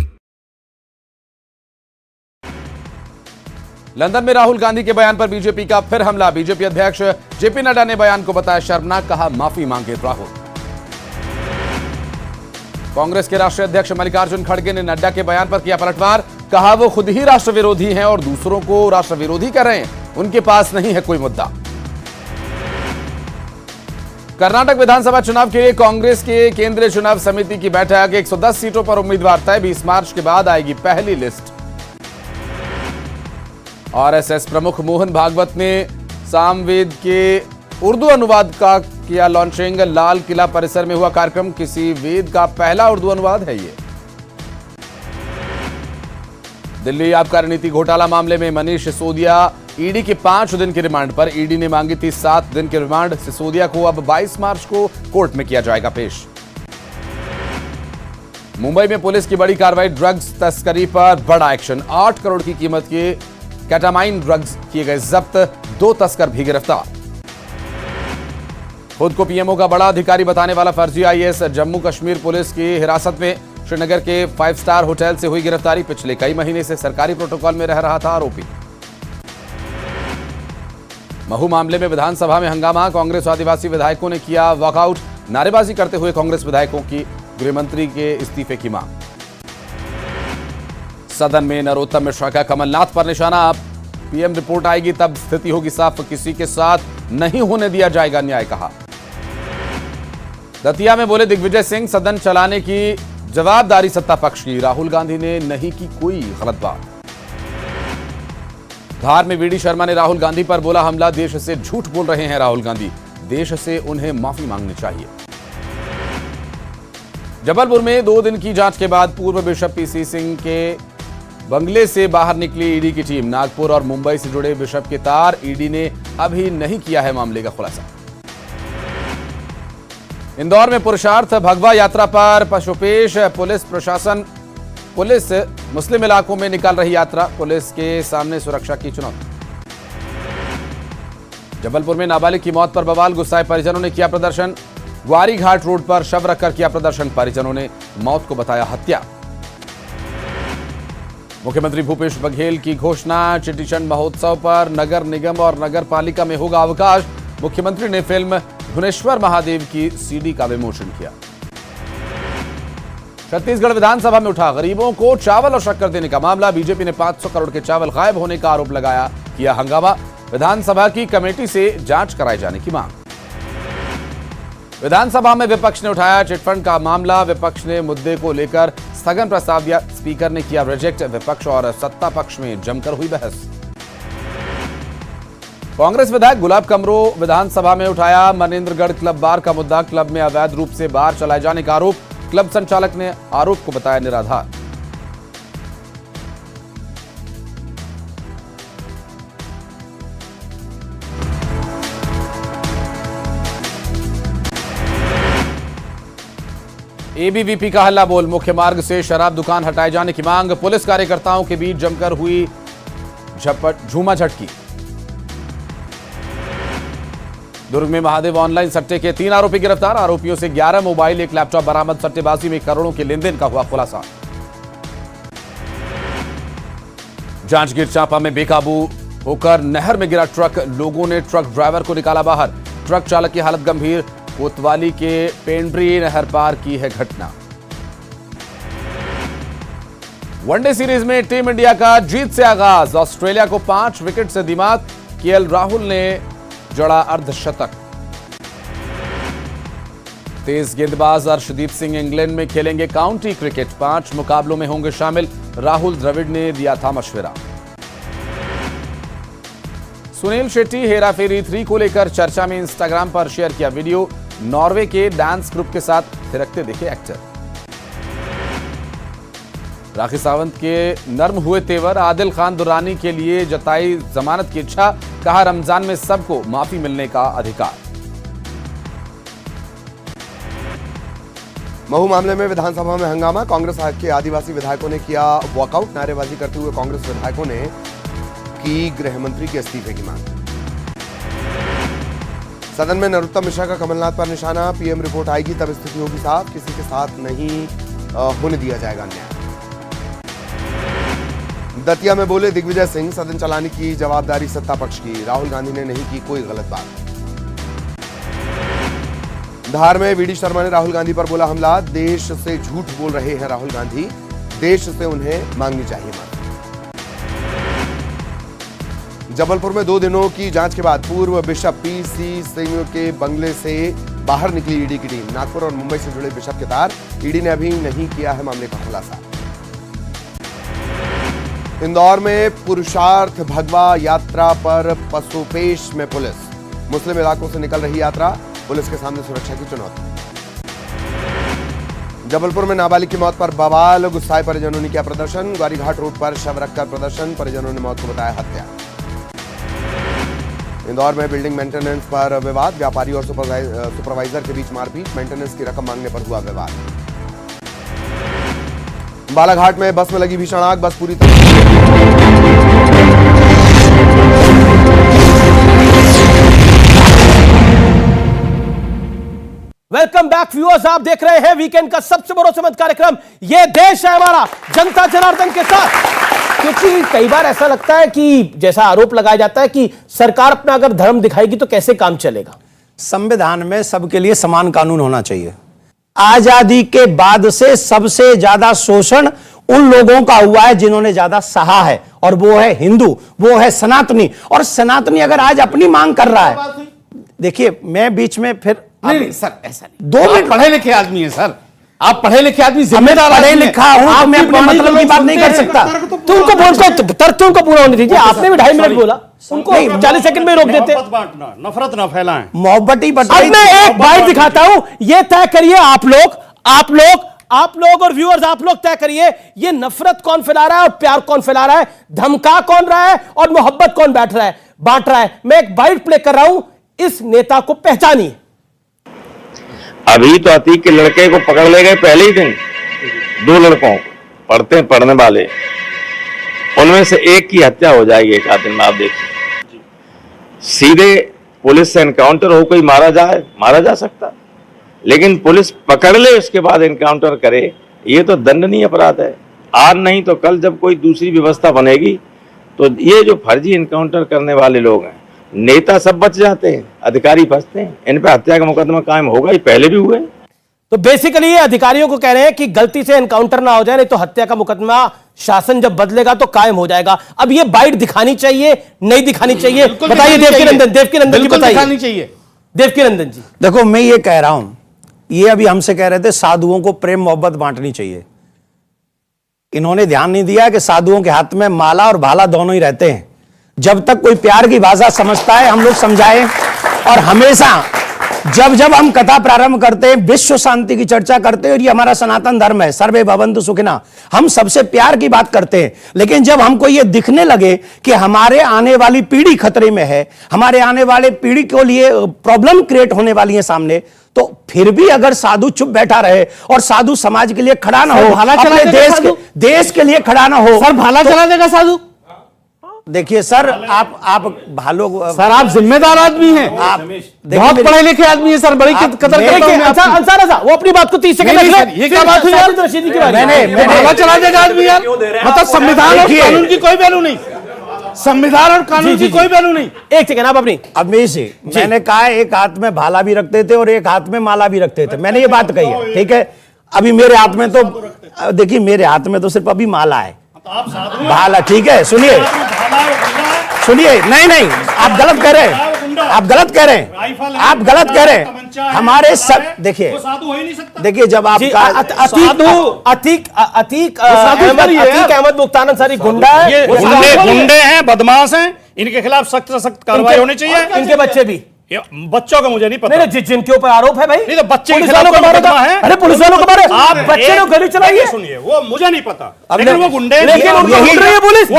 लंदन में राहुल गांधी के बयान पर बीजेपी का फिर हमला। बीजेपी अध्यक्ष जेपी नड्डा ने बयान को बताया शर्मनाक, कहा माफी मांगे राहुल। कांग्रेस के राष्ट्रीय अध्यक्ष मल्लिकार्जुन खड़गे ने नड्डा के बयान पर किया पलटवार, कहा वो खुद ही राष्ट्र विरोधी हैं और दूसरों को राष्ट्र विरोधी कर रहे हैं, उनके पास नहीं है कोई मुद्दा। कर्नाटक विधानसभा चुनाव के लिए कांग्रेस के केंद्रीय चुनाव समिति की बैठक, 110 सीटों पर उम्मीदवार तय, 20 मार्च के बाद आएगी पहली लिस्ट। आरएसएस प्रमुख मोहन भागवत ने सामवेद के उर्दू अनुवाद का किया लॉन्चिंग। लाल किला परिसर में हुआ कार्यक्रम, किसी वेद का पहला उर्दू अनुवाद है ये। दिल्ली आबकारी नीति घोटाला मामले में मनीष सिसोदिया ईडी के 5 दिन की रिमांड पर, ईडी ने मांगी थी 7 दिन की रिमांड। सिसोदिया को अब 22 मार्च को कोर्ट में किया जाएगा पेश। मुंबई में पुलिस की बड़ी कार्रवाई, ड्रग्स तस्करी पर बड़ा एक्शन। 8 करोड़ की कीमत के केटामाइन ड्रग्स किए गए जब्त, 2 तस्कर भी गिरफ्तार। खुद को पीएमओ का बड़ा अधिकारी बताने वाला फर्जी आईएएस जम्मू कश्मीर पुलिस की हिरासत में। श्रीनगर के 5 स्टार होटल से हुई गिरफ्तारी, पिछले कई महीने से सरकारी प्रोटोकॉल में रह रहा था आरोपी। महू मामले में विधानसभा में हंगामा, कांग्रेस और आदिवासी विधायकों ने किया वॉकआउट। नारेबाजी करते हुए कांग्रेस विधायकों की गृहमंत्री के इस्तीफे की मांग। सदन में नरोत्तम मिश्रा का कमलनाथ पर निशाना, पीएम रिपोर्ट आएगी तब स्थिति होगी साफ, किसी के साथ नहीं होने दिया जाएगा न्याय, कहा। दतिया में बोले दिग्विजय सिंह, सदन चलाने की जवाबदारी सत्ता पक्ष की, राहुल गांधी ने नहीं की कोई गलत बात। धार में वीडी शर्मा ने राहुल गांधी पर बोला हमला, देश से झूठ बोल रहे हैं राहुल गांधी, देश से उन्हें माफी मांगनी चाहिए। जबलपुर में 2 दिन की जांच के बाद पूर्व बिशप पीसी सिंह के बंगले से बाहर निकली ईडी की टीम। नागपुर और मुंबई से जुड़े बिशप के तार ईडी ने अभी नहीं किया है मामले का खुलासा। इंदौर में पुरुषार्थ भगवा यात्रा पर पशुपेश पुलिस प्रशासन। पुलिस मुस्लिम इलाकों में निकाल रही यात्रा, पुलिस के सामने सुरक्षा की चुनौती। जबलपुर में नाबालिग की मौत पर बवाल, गुस्साए परिजनों ने किया प्रदर्शन। ग्वारी घाट रोड पर शव रखकर किया प्रदर्शन, परिजनों ने मौत को बताया हत्या। मुख्यमंत्री भूपेश बघेल की घोषणा, चेटीचंड महोत्सव पर नगर निगम और नगर पालिका में होगा अवकाश। मुख्यमंत्री ने फिल्म भुवनेश्वर महादेव की सीडी का विमोचन किया। छत्तीसगढ़ विधानसभा में उठा गरीबों को चावल और शक्कर देने का मामला। बीजेपी ने 500 करोड़ के चावल गायब होने का आरोप लगाया, किया हंगामा। विधानसभा की कमेटी से जांच कराए जाने की मांग। विधानसभा में विपक्ष ने उठाया चिटफंड का मामला। विपक्ष ने मुद्दे को लेकर स्थगन प्रस्ताव दिया, स्पीकर ने किया रिजेक्ट। विपक्ष और सत्ता पक्ष में जमकर हुई बहस। कांग्रेस विधायक गुलाब कमरो विधानसभा में उठाया मनेंद्रगढ़ क्लब बार का मुद्दा। क्लब में अवैध रूप से बार चलाए जाने का आरोप, क्लब संचालक ने आरोप को बताया निराधार। एबीवीपी का हल्ला बोल, मुख्य मार्ग से शराब दुकान हटाए जाने की मांग। पुलिस कार्यकर्ताओं के बीच जमकर हुई झूमाझटकी। दुर्ग में महादेव ऑनलाइन सट्टे के 3 आरोपी गिरफ्तार। आरोपियों से 11 मोबाइल, 1 लैपटॉप बरामद। सट्टेबाजी में करोड़ों के लेनदेन का हुआ खुलासा। जांजगीर चांपा में बेकाबू होकर नहर में गिरा ट्रक, लोगों ने ट्रक ड्राइवर को निकाला बाहर। ट्रक चालक की हालत गंभीर। कोतवाली के पेंड्री नहर पार की है घटना। वनडे सीरीज में टीम इंडिया का जीत से आगाज। ऑस्ट्रेलिया को 5 विकेट से दिमाग। केएल राहुल ने जड़ा अर्धशतक। तेज गेंदबाज अर्शदीप सिंह इंग्लैंड में खेलेंगे काउंटी क्रिकेट। 5 मुकाबलों में होंगे शामिल। राहुल द्रविड़ ने दिया था मशवरा। सुनील शेट्टी हेराफेरी 3 को लेकर चर्चा में। इंस्टाग्राम पर शेयर किया वीडियो। नॉर्वे के डांस ग्रुप के साथ थिरकते दिखे एक्टर। राखी सावंत के नर्म हुए तेवर। आदिल खान दुरानी के लिए जताई जमानत की इच्छा, कहा रमजान में सबको माफी मिलने का अधिकार। महू मामले में विधानसभा में हंगामा। कांग्रेस के आदिवासी विधायकों ने किया वॉकआउट। नारेबाजी करते हुए कांग्रेस विधायकों ने की गृह मंत्री के इस्तीफे की मांग। सदन में नरोत्तम मिश्रा का कमलनाथ पर निशाना। पीएम रिपोर्ट आएगी तब स्थिति होगी साफ, किसी के साथ नहीं होने दिया जाएगा अन्याय। दतिया में बोले दिग्विजय सिंह, सदन चलाने की जवाबदारी सत्ता पक्ष की। राहुल गांधी ने नहीं की कोई गलत बात। धार में वीडी शर्मा ने राहुल गांधी पर बोला हमला। देश से झूठ बोल रहे हैं राहुल गांधी, देश से उन्हें मांगनी चाहिए माफी। जबलपुर में 2 दिनों की जांच के बाद पूर्व बिशप पीसी सिंह के बंगले से बाहर निकली ईडी की टीम। नागपुर और मुंबई से जुड़े बिशप के तार, ईडी ने अभी नहीं किया है मामले का खुलासा। इंदौर में पुरुषार्थ भगवा यात्रा पर पशुपेश में पुलिस। मुस्लिम इलाकों से निकल रही यात्रा, पुलिस के सामने सुरक्षा की चुनौती। जबलपुर में नाबालिग की मौत पर बवाल, गुस्साए परिजनों ने किया प्रदर्शन। ग्वारी घाट रोड पर शव रखकर प्रदर्शन, परिजनों ने मौत को बताया हत्या। इंदौर में बिल्डिंग मेंटेनेंस पर विवाद, व्यापारी और सुपरवाइजर के बीच मारपीट। मेंटेनेंस की रकम मांगने पर हुआ विवाद। बालाघाट में बस में लगी भीषण आग, बस पूरी तरह वेलकम बैक व्यूअर्स, आप देख रहे हैं वीकेंड का सबसे भरोसेमंद कार्यक्रम ये देश है हमारा, जनता जनार्दन के साथ। क्योंकि कई बार ऐसा लगता है कि जैसा आरोप लगाया जाता है कि सरकार अपना अगर धर्म दिखाएगी तो कैसे काम चलेगा। संविधान में सबके लिए समान कानून होना चाहिए। आजादी के बाद से सबसे ज्यादा शोषण उन लोगों का हुआ है जिन्होंने ज्यादा सहा है, और वो है हिंदू, वो है सनातनी। और सनातनी अगर आज अपनी मांग कर रहा है, देखिए मैं बीच में फिर नहीं सर, ऐसा नहीं। 2 मिनट, पढ़े लिखे आदमी है सर, आप पढ़े लिखे आदमी, जिम्मेदार पढ़े लिखा हूं तो मैं अपने मतलब की बात नहीं कर सकता। तुमको तर्क पूरा होने दीजिए। आपने भी 2.5 मिनट बोला, उनको 40 सेकंड में रोक देते। नफरत ना फैलाएं, मोहब्बत ही अब मैं एक बाइट दिखाता हूं, ये तय करिए आप लोग आप लोग और व्यूअर्स आप लोग तय करिए, ये नफरत कौन फैला रहा है और प्यार कौन फैला रहा है, धमका कौन रहा है और मोहब्बत कौन बांट रहा है। मैं एक बाइट प्ले कर रहा हूं, इस नेता को पहचानिए। अभी तो अतीक के लड़के को पकड़ ले गए पहले ही दिन, 2 लड़कों को पढ़ने वाले, उनमें से एक की हत्या हो जाएगी एक आध दिन में। आप देखिए, सीधे पुलिस से एनकाउंटर हो कोई मारा जा सकता, लेकिन पुलिस पकड़ ले उसके बाद एनकाउंटर करे, ये तो दंडनीय अपराध है। आज नहीं तो कल जब कोई दूसरी व्यवस्था बनेगी तो ये जो फर्जी एनकाउंटर करने वाले लोग हैं, नेता सब बच जाते हैं, अधिकारी फंसते हैं, इन पे हत्या का मुकदमा कायम होगा, ये पहले भी हुए। तो बेसिकली ये अधिकारियों को कह रहे हैं कि गलती से एनकाउंटर ना हो जाए, नहीं तो हत्या का मुकदमा शासन जब बदलेगा तो कायम हो जाएगा। अब ये बाइट दिखानी चाहिए, नहीं दिखानी चाहिए, बताइए देवकीनंदन जी, बताइए। दिखानी चाहिए देवकीनंदन जी। देखो, मैं ये कह रहा हूं, ये अभी हमसे कह रहे थे साधुओं को प्रेम मोहब्बत बांटनी चाहिए। इन्होंने ध्यान नहीं दिया कि साधुओं के हाथ में माला और भाला दोनों ही रहते हैं। जब तक कोई प्यार की भाषा समझता है हम लोग समझाएं, और हमेशा जब हम कथा प्रारंभ करते हैं, विश्व शांति की चर्चा करते हैं, और ये हमारा सनातन धर्म है, सर्वे भवन्तु सुखिनः, हम सबसे प्यार की बात करते हैं। लेकिन जब हमको ये दिखने लगे कि हमारे आने वाली पीढ़ी खतरे में है, हमारे आने वाले पीढ़ी के लिए प्रॉब्लम क्रिएट होने वाली है सामने, तो फिर भी अगर साधु चुप बैठा रहे और साधु समाज के लिए खड़ा ना हो, अपने देश के लिए खड़ा ना हो, सर भाला चला देगा साधु? देखिए सर, आप भालो सर, आप जिम्मेदार आदमी हैं, आप बहुत पढ़े लिखे आदमी हैं सर, बड़ी कदर करता हूं। अच्छा अंसार साहब, वो अपनी बात को 30 सेकंड रख ले। ये क्या बात हुई यार? रशीदी की बात मैंने भाला चला देगा आदमी यार, मतलब संविधान और कानून की कोई वैल्यू नहीं, संविधान और कानून की कोई वैल्यू नहीं। एक सेकंड, आप अपनी अमीश जी, मैंने कहा एक हाथ में भाला भी रखते थे और एक हाथ में माला भी रखते थे, मैंने ये बात कही है, ठीक है। अभी मेरे हाथ में तो देखिए, मेरे हाथ में तो सिर्फ अभी माला है, भाला, ठीक है। सुनिए, नहीं, आप गलत कह रहे हैं, आप गलत कह रहे हैं। हमारे सब देखिए, जब आपका अतीक अहमद मुख्तार अंसारी गुंडा है, गुंडे हैं, बदमाश हैं, इनके खिलाफ सख्त से सख्त कार्रवाई होनी चाहिए। इनके बच्चे भी, बच्चों का मुझे नहीं पता, नहीं, जिनके ऊपर आरोप है भाई, नहीं तो बच्चे पुलिस वालों को मारा था, अरे पुलिस वालों को मारे, आप बच्चे ने गोली चलाई है, सुनिए, वो मुझे नहीं पता, लेकिन वो गुंडे, लेकिन पुलिस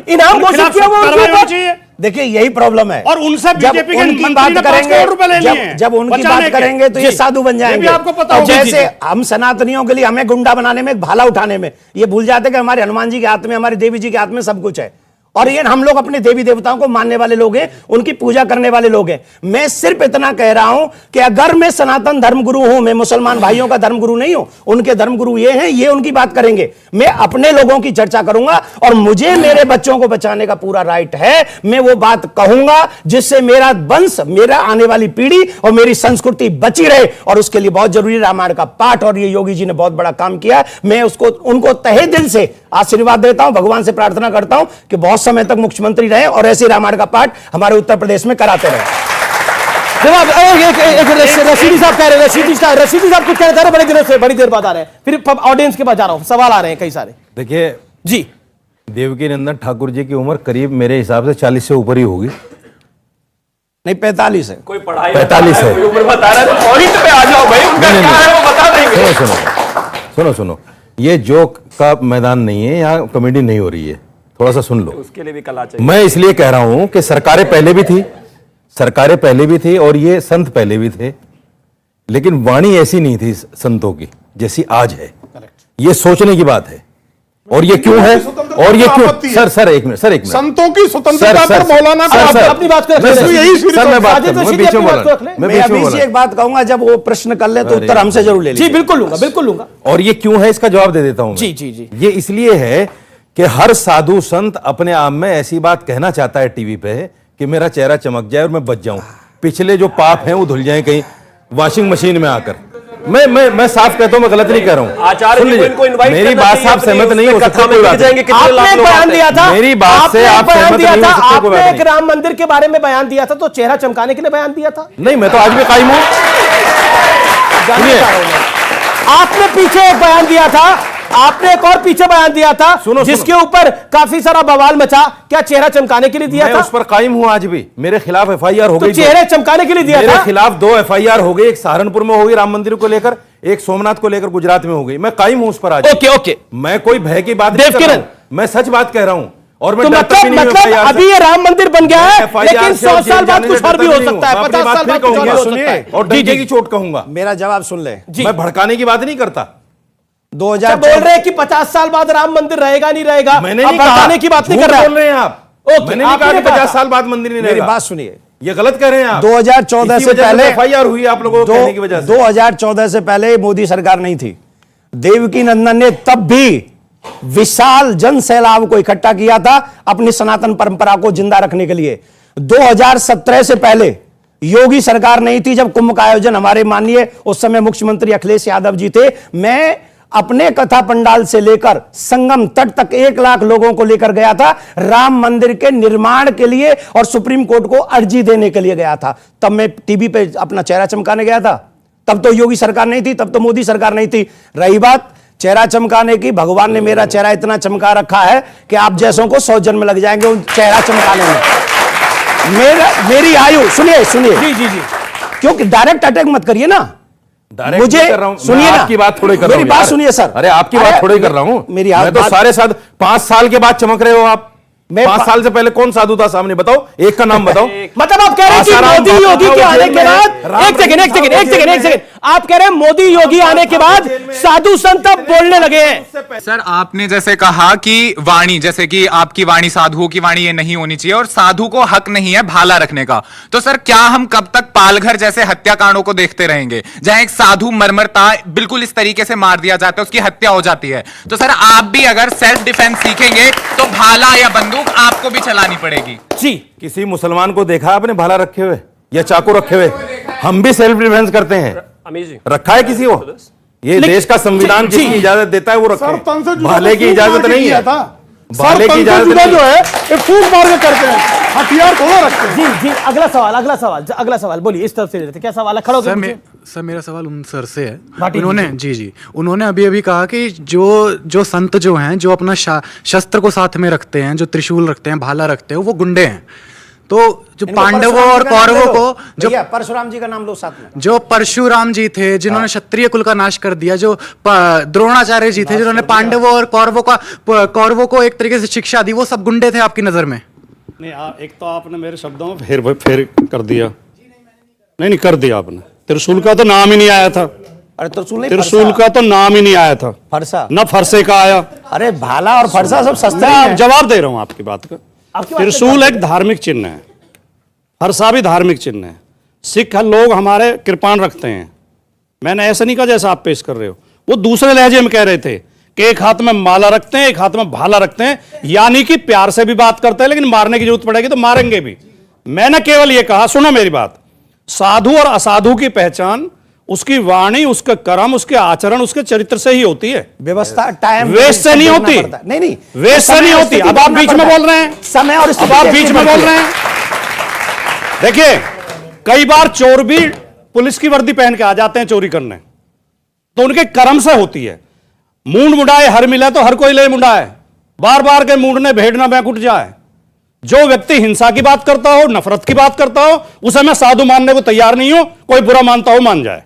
इनाम घोषित किया हुआ। देखिए, यही प्रॉब्लम है, और उनसे बीजेपी के उनकी बात करेंगे, जब उनकी बात करेंगे तो ये साधु बन जाएंगे। आपको पता जैसे हम सनातनियों के लिए हमें गुंडा बनाने में, भाला उठाने में, ये भूल जाते कि हमारे हनुमान जी के हाथ में, हमारे देवी जी के हाथ में सब कुछ है, और ये हम लोग अपने देवी देवताओं को मानने वाले लोग हैं, उनकी पूजा करने वाले लोग हैं। मैं सिर्फ इतना कह रहा हूं कि अगर मैं सनातन धर्मगुरु हूं, मैं मुसलमान भाइयों का धर्मगुरु नहीं हूं, उनके धर्मगुरु ये हैं, ये उनकी बात करेंगे, मैं अपने लोगों की चर्चा करूंगा, और मुझे मेरे बच्चों को बचाने का पूरा राइट है। मैं वो बात कहूंगा जिससे मेरा वंश, मेरा आने वाली पीढ़ी और मेरी संस्कृति बची रहे, और उसके लिए बहुत जरूरी रामायण का पाठ, और ये योगी जी ने बहुत बड़ा काम किया। मैं उनको तहे दिल से आशीर्वाद देता हूं, भगवान से प्रार्थना करता हूं कि बहुत समय तक मुख्यमंत्री रहे और ऐसे रामायण का पाठ हमारे उत्तर प्रदेश में कराते रहे। रशीदी साहब कह रहे हैं, रशीदी साहब कुछ कह रहे थे बड़े दिनों से, बड़ी देर बाद आ रहे हैं, फिर ऑडियंस के पास जा रहा हूं, सवाल आ रहे हैं कई सारे। देखिए जी, देवकीनंदन ठाकुर जी की उम्र करीब मेरे हिसाब से 40 से ऊपर ही होगी। नहीं, 45 है। कोई पढ़ाई 45 है, उम्र बता रहा है तो पॉइंट पे आ जाओ भाई, उनका क्या है वो बता देंगे। सुनो, ये जोक का मैदान नहीं है, यहाँ कॉमेडी नहीं हो रही है, थोड़ा सा सुन लो। उसके लिए भी कला चाहिए। मैं इसलिए कह रहा हूं कि सरकारें पहले भी थी और ये संत पहले भी थे, लेकिन वाणी ऐसी नहीं थी संतों की जैसी आज है। ये सोचने की बात है। और ये क्यों है, और ये क्यों, सर एक मिनट, संतों की स्वतंत्रता पर मौलाना अपनी बात कर, मैं अभी से एक बात कहूंगा, जब वो प्रश्न कर ले तो उत्तर हमसे जरूर ले लीजिए। जी बिल्कुल लूंगा। और ये क्यों है इसका जवाब दे देता हूं। जी। ये इसलिए है कि हर साधु संत अपने आप में ऐसी बात कहना चाहता है टीवी पे कि मेरा चेहरा चमक जाए और मैं बच जाऊं, पिछले जो पाप हैं वो धुल जाएं कहीं वॉशिंग मशीन में आकर। मैं साफ कहता हूं, मैं गलत नहीं कह रहा हूं। आचार्य जी को इनको इनवाइट मेरी बात से आप सहमत नहीं हो सकते, कोई बात नहीं। आपने बयान दिया था, मेरी बात से आप सहमत नहीं हो सकते, कोई बात नहीं। आपने एक राम मंदिर के बारे में बयान दिया था, तो चेहरा चमकाने के लिए बयान दिया था? नहीं, मैं तो आज भी कायम हूं। आपने पीछे एक बयान दिया था, आपने एक और पीछे बयान दिया था, जिसके ऊपर काफी सारा बवाल मचा, क्या चेहरा चमकाने के लिए दिया था? उस पर कायम हूं आज भी। मेरे खिलाफ FIR हो गई, चेहरे चमकाने के लिए दिया था। मेरे खिलाफ 2 FIR हो गई, एक सहारनपुर में हो गई राम मंदिर को लेकर, एक सोमनाथ को लेकर गुजरात में हो गई, मैं कायम हूं उस पर आज। ओके ओके, मैं कोई भय की बात नहीं कर रहा हूं, मैं सच बात कह रहा हूं। और मैं तो मतलब अभी ये राम मंदिर बन गया है, लेकिन 100 साल बाद कुछ और भी हो सकता है, 50 साल बाद कुछ और हो सकता है। और डंडे की चोट कहूंगा। मेरा जवाब सुन ले। मैं भड़काने की बात नहीं करता। 2000 बोल रहे हैं कि 50 साल बाद राम मंदिर रहेगा नहीं रहेगा, मैंने नहीं कहा, भड़काने की बात नहीं कर बोल रहे हैं आप। मैंने नहीं कहा कि 50 साल बाद मंदिर नहीं रहेगा। मेरी बात सुनिए, ये गलत कह रहे हैं आप। 2014 से पहले FIR हुई आप लोगों को कहने की वजह से। 2014 से पहले मोदी सरकार नहीं थी। देवकी नंदन ने तब भी विशाल जन सैलाब को इकट्ठा किया था अपनी सनातन परंपरा को जिंदा रखने के लिए। 2017 से पहले योगी सरकार नहीं थी जब कुंभ का आयोजन हमारे माननीय उस समय मुख्यमंत्री अखिलेश यादव जी थे। मैं अपने कथा पंडाल से लेकर संगम तट तक 1 लाख लोगों को लेकर गया था राम मंदिर के निर्माण के लिए और सुप्रीम कोर्ट को अर्जी देने के लिए गया था। तब मैं टीवी पे अपना चेहरा चमकाने गया था। तब तो योगी सरकार नहीं थी, तब तो मोदी सरकार नहीं थी। रही बात चेहरा चमकाने की, भगवान ने मेरा चेहरा इतना चमका रखा है कि आप जैसों को 100 जन्म लग जाएंगे उन चेहरा चमकाने में। मेरी आयु सुनिए जी, क्योंकि डायरेक्ट अटैक मत करिए ना मुझे, सुनिए ना, आपकी बात थोड़ी कर रहा हूं। मेरी बात सुनिए सर। अरे आपकी बात थोड़ी कर रहा हूं। मेरी मैं तो सारे साथ 5 साल के बाद चमक रहे हो आप। 5 साल से पहले कौन साधु था सामने, बताओ, एक का नाम बताओ। मतलब आप कह रहे हैं कि मोदी योगी के आने के बाद, एक सेकंड, आप कह रहे हैं मोदी योगी आने के बाद साधु संत अब बोलने लगे हैं। सर आपने जैसे कहा कि वाणी, जैसे कि आपकी वाणी साधुओं की वाणी ये नहीं होनी चाहिए और साधु को हक नहीं है भाला रखने का, तो सर क्या हम कब तक पालघर जैसे हत्याकांडों को देखते रहेंगे जहां एक साधु मरमरता बिल्कुल इस तरीके से मार दिया जाता है, उसकी हत्या हो जाती है। तो सर आप भी अगर सेल्फ डिफेंस सीखेंगे तो भाला या बंदूक आपको भी चलानी पड़ेगी। जी, किसी मुसलमान को देखा आपने भाला रखे हुए या चाकू रखे हुए? हम भी सेल्फ डिफेंस करते हैं, रखा है किसी को? ये देश का संविधान जिसकी इजाजत देता है वो रखे, भाले की इजाजत नहीं है। भाले की इजाजत जो है ये फूंक मार के करते हैं, हथियार थोड़ा रखते हैं। जी, अगला सवाल बोलिए, इस तरफ से लेते क्या सवाल है? खड़ो सर मेरा सवाल उन सर से है। उन्होंने अभी कहा कि जो संत जो हैं, जो अपना शस्त्र को साथ में रखते हैं, जो त्रिशूल रखते हैं, भाला रखते हैं, वो गुंडे हैं। तो जो पांडवों और कौरवों को, जो परशुराम जी का नाम लो साथ में, जो परशुराम जी थे जिन्होंने क्षत्रिय कुल का नाश कर दिया, जो द्रोणाचार्य जी थे जिन्होंने पांडवों और कौरवों को एक तरीके से शिक्षा दी, वो सब गुंडे थे आपकी नजर में? नहीं, एक तो आपने मेरे शब्दों में फेर कर दिया। नहीं कर दिया आपने। त्रिशूल का तो नाम ही नहीं आया था। अरे त्रिशूल का तो नाम ही नहीं आया था। फरसा न फरसे का आया। अरे भाला और फरसा सब सस्ता है। जवाब दे रहा हूं आपकी बात का। त्रिशूल एक धार्मिक चिन्ह है, फरसा भी धार्मिक चिन्ह है। सिख लोग हमारे कृपाण रखते हैं। मैंने ऐसा नहीं कहा जैसा आप पेश कर रहे हो। वो दूसरे लहजे में कह रहे थे कि एक हाथ में माला रखते हैं, एक हाथ में भाला रखते हैं, यानी कि प्यार से भी बात करते हैं, लेकिन मारने की जरूरत पड़ेगी तो मारेंगे भी। मैंने केवल ये कहा, सुनो मेरी बात, साधु और असाधु की पहचान उसकी वाणी, उसका कर्म, उसके आचरण, उसके चरित्र से ही होती है। व्यवस्था टाइम वेस्ट से नहीं होती। नहीं वेस्ट से नहीं होती। अब आप बीच में बोल रहे हैं, समय और अब आप बीच में बोल रहे हैं। देखिए, कई बार चोर भी पुलिस की वर्दी पहन के आ जाते हैं चोरी करने, तो उनके कर्म से होती है। मूंड मुंडाए हर मिले तो हर कोई ले मुंडाए, बार बार के मूंडने भेड़ ना बैक उठ जाए। जो व्यक्ति हिंसा की बात करता हो, नफरत की बात करता हो, उसे मैं साधु मानने को तैयार नहीं हूं। कोई बुरा मानता हो मान जाए।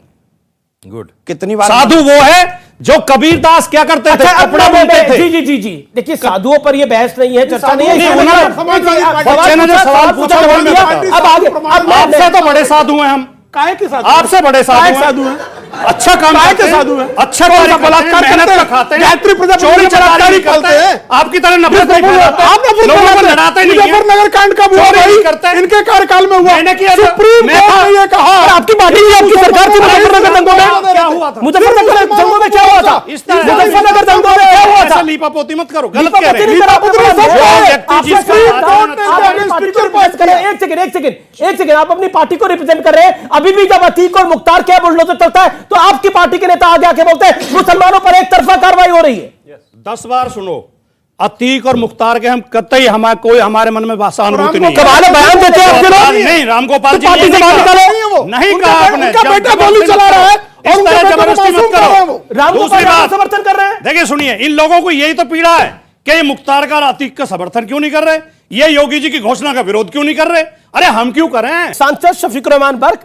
गुड। कितनी बार साधु वो है जो कबीरदास क्या करते थे, कपड़ा बुनते थे। जी। देखिए, साधुओं पर ये बहस नहीं है, चर्चा नहीं है। बच्चे ने जो सवाल पूछा अब आगे, अब आपसे तो बड़े साधु हैं हम। काहे के साधु? आपसे बड़े साधु हैं। अच्छा काम करते हैं, साधु हैं। अच्छा कार्य बलात्कार करते हैं, खाते हैं, गायत्री पूजा चोरी चकारी करते हैं। आपकी तरह नफरत नहीं करते, आप लोगों को लड़ाते नहीं हैं। मुजफ्फरनगर कांड कब हुआ भाई? इनके कार्यकाल में हुआ। मैंने किया, सुप्रीम कोर्ट ने ये कहा। आपकी पार्टी की, आपकी सरकार थी मुजफ्फरनगर दंगों में क्या हुआ था? मुजफ्फरनगर दंगों में क्या हुआ था? मुजफ्फरनगर दंगों में क्या हुआ था? लीपापोती मत करो, गलत कह रहे हैं। एक सेकंड, आप अपनी पार्टी को रिप्रेजेंट कर रहे हैं। अभी भी जब अतीक और मुख्तार क्या बुलडोजर चलता है तो आपकी पार्टी के नेता आगे आके बोलते हैं मुसलमानों पर एक तरफा कार्रवाई हो रही है। 10 बार सुनो, अतीक और मुख्तार के हम कतई हमारे मन में सहानुभूति नहीं है। बयान देते हैं आपके लोग। नहीं, रामगोपाल जी पार्टी से बाहर निकालो। नहीं कहा आपने। उनका बेटा गोली चला रहा है और उनका बेटा जबरदस्ती मत करो। रामगोपाल का समर्थन कर रहे हैं। देखिए, सुनिए, इन लोगों को यही तो पीड़ा है कि ये मुख्तार का और अतीक का समर्थन क्यों नहीं कर रहे, ये योगी जी की घोषणा का विरोध क्यों नहीं कर रहे। अरे हम क्यों करें? सांसद शफीकुर रहमान बर्क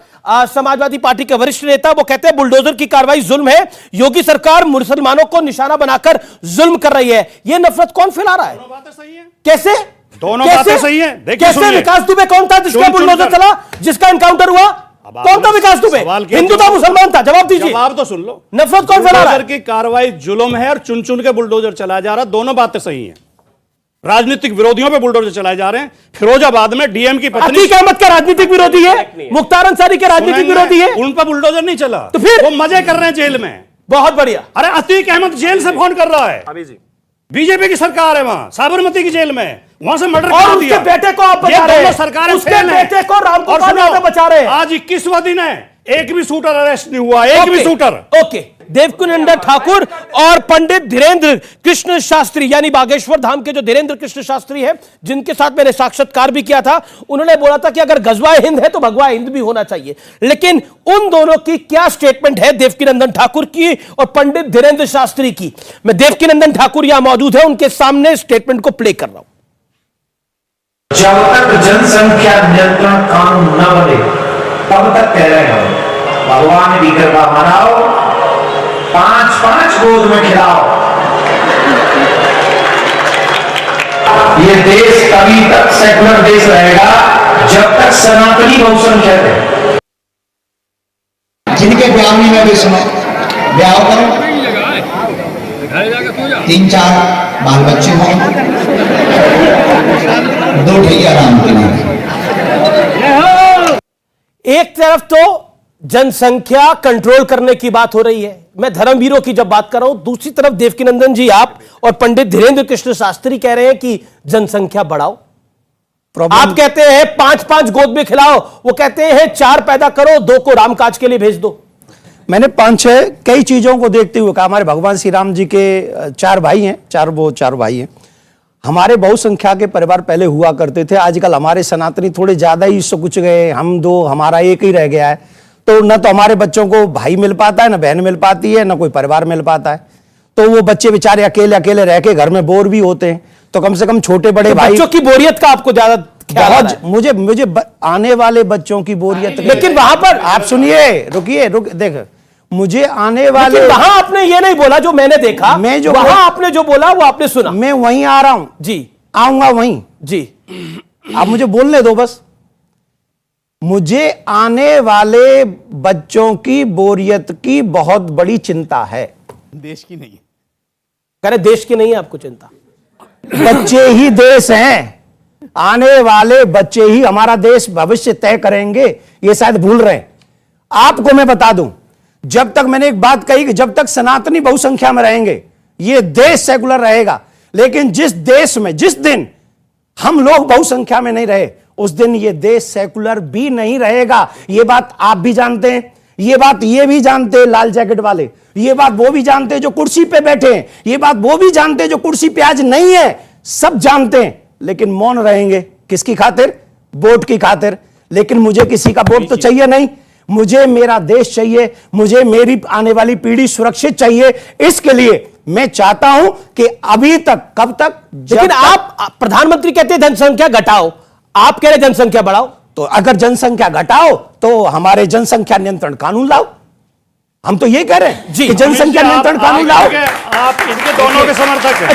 समाजवादी पार्टी के वरिष्ठ नेता, वो कहते हैं बुलडोजर की कार्रवाई जुल्म है, योगी सरकार मुसलमानों को निशाना बनाकर जुल्म कर रही है। ये नफरत कौन फैला रहा है? दोनों बातें सही है। कैसे? दोनों बातें सही है। कैसे? विकास दुबे कौन था जिसका बुलडोजर चला, जिसका एनकाउंटर हुआ? कौन था विकास दुबे? हिंदू था, मुसलमान था? जवाब दीजिए। जवाब तो सुन लो। नफरत कौन फैला रहा है? की कार्रवाई जुल्म है और चुन चुन के बुलडोजर चलाया जा रहा है। दोनों बातें सही हैं। राजनीतिक विरोधियों पे बुलडोजर चलाए जा रहे हैं। फिरोजाबाद में डीएम की पत्नी अतीक अहमद का राजनीतिक विरोधी है, मुख्तार अंसारी के राजनीतिक विरोधी है, उन पर बुलडोजर नहीं चला, तो फिर वो मजे कर रहे हैं जेल में। बहुत बढ़िया। अरे अतीक अहमद जेल से फोन कर रहा है, बीजेपी की सरकार है वहां साबरमती की जेल में, वहां से मर्डर और कर उसके दिया। बेटे को आप बचा रहे हैं, सरकारें उसके बेटे को रामगोपाल यादव बचा रहे हैं। आज 21वां दिन है, एक भी शूटर अरेस्ट नहीं हुआ, एक भी शूटर। ओके, देवकीनंदन ठाकुर और पंडित धीरेन्द्र कृष्ण शास्त्री, यानी बागेश्वर धाम के जो धीरेन्द्र कृष्ण शास्त्री हैं, जिनके साथ मैंने साक्षात्कार भी किया था, उन्होंने बोला था कि अगर गजवाए हिंद है तो भगवा हिंद भी होना चाहिए। लेकिन उन दोनों की क्या स्टेटमेंट है, देवकीनंदन ठाकुर की और पंडित धीरेन्द्र शास्त्री की? मैं देवकीनंदन ठाकुर यहां मौजूद है, उनके सामने स्टेटमेंट को प्ले कर रहा हूं। जब तक जनसंख्या नियंत्रण कानून न बने तब तक कह रहे हैं भगवान भी कृपा मनाओ, 5-5 गोद में खिलाओ। ये देश तभी तक सेकुलर देश रहेगा जब तक सनातनी बहुसंख्यक है। जिनके ब्याह नहीं में भी सुनो, ब्याह करो, 3-4 बाल बच्चे हों, 2 ढैया राम के लिए। एक तरफ तो जनसंख्या कंट्रोल करने की बात हो रही है, मैं धर्मवीरों की जब बात कर रहा हूं, दूसरी तरफ देवकीनंदन जी आप और पंडित धीरेन्द्र कृष्ण शास्त्री कह रहे हैं कि जनसंख्या बढ़ाओ। आप कहते हैं 5-5 गोद में खिलाओ, वो कहते हैं 4 पैदा करो, 2 को रामकाज के लिए भेज दो। मैंने 5-6 कई चीजों को देखते हुए कहा, हमारे भगवान श्री राम जी के 4 भाई हैं, 4 भाई हैं। हमारे बहुसंख्या के परिवार पहले हुआ करते थे, आजकल हमारे सनातनी थोड़े ज्यादा ही कुछ गए, हम 2, हमारा एक ही रह गया है। तो न तो हमारे बच्चों को भाई मिल पाता है, न बहन मिल पाती है, न कोई परिवार मिल पाता है। तो वो बच्चे बेचारे अकेले अकेले रह के घर में बोर भी होते हैं। तो कम से कम छोटे बड़े तो भाई, बच्चों की बोरियत का आपको ज्यादा ख्याल आ रहा है? मुझे आने वाले बच्चों की बोरियत, लेकिन वहां पर आप सुनिए, रुकिए देख, मुझे आने वाले, वहां आपने ये नहीं बोला जो मैंने देखा, मैं जो वहां आपने जो बोला वो आपने सुना। मैं वहीं आ रहा हूं जी, आऊंगा वहीं जी, आप मुझे बोलने दो बस। मुझे आने वाले बच्चों की बोरियत की बहुत बड़ी चिंता है। देश की नहीं है, कह रहे देश की नहीं है आपको चिंता? बच्चे ही देश हैं, आने वाले बच्चे ही हमारा देश भविष्य तय करेंगे, ये शायद भूल रहे हैं। आपको मैं बता दूं, जब तक मैंने एक बात कही कि जब तक सनातनी बहुसंख्या में रहेंगे ये देश सेकुलर रहेगा, लेकिन जिस देश में जिस दिन हम लोग बहुसंख्या में नहीं रहे उस दिन ये देश सेकुलर भी नहीं रहेगा। ये बात आप भी जानते हैं, ये बात ये भी जानते हैं लाल जैकेट वाले, ये बात वो भी जानते हैं जो कुर्सी पे बैठे हैं, ये बात वो भी जानते हैं जो कुर्सी पे आज नहीं है, सब जानते हैं, लेकिन मौन रहेंगे। किसकी खातिर? वोट की खातिर। लेकिन मुझे किसी का वोट तो चाहिए नहीं, मुझे मेरा देश चाहिए, मुझे मेरी आने वाली पीढ़ी सुरक्षित चाहिए। इसके लिए मैं चाहता हूं कि अभी तक, कब तक? लेकिन आप प्रधानमंत्री कहते हैं जनसंख्या घटाओ, आप कह रहे जनसंख्या बढ़ाओ। तो अगर जनसंख्या घटाओ तो हमारे जनसंख्या नियंत्रण कानून लाओ। हम तो ये कह रहे हैं कि जनसंख्या नियंत्रण कानून लाओ। आप इनके दोनों के समर्थक हैं।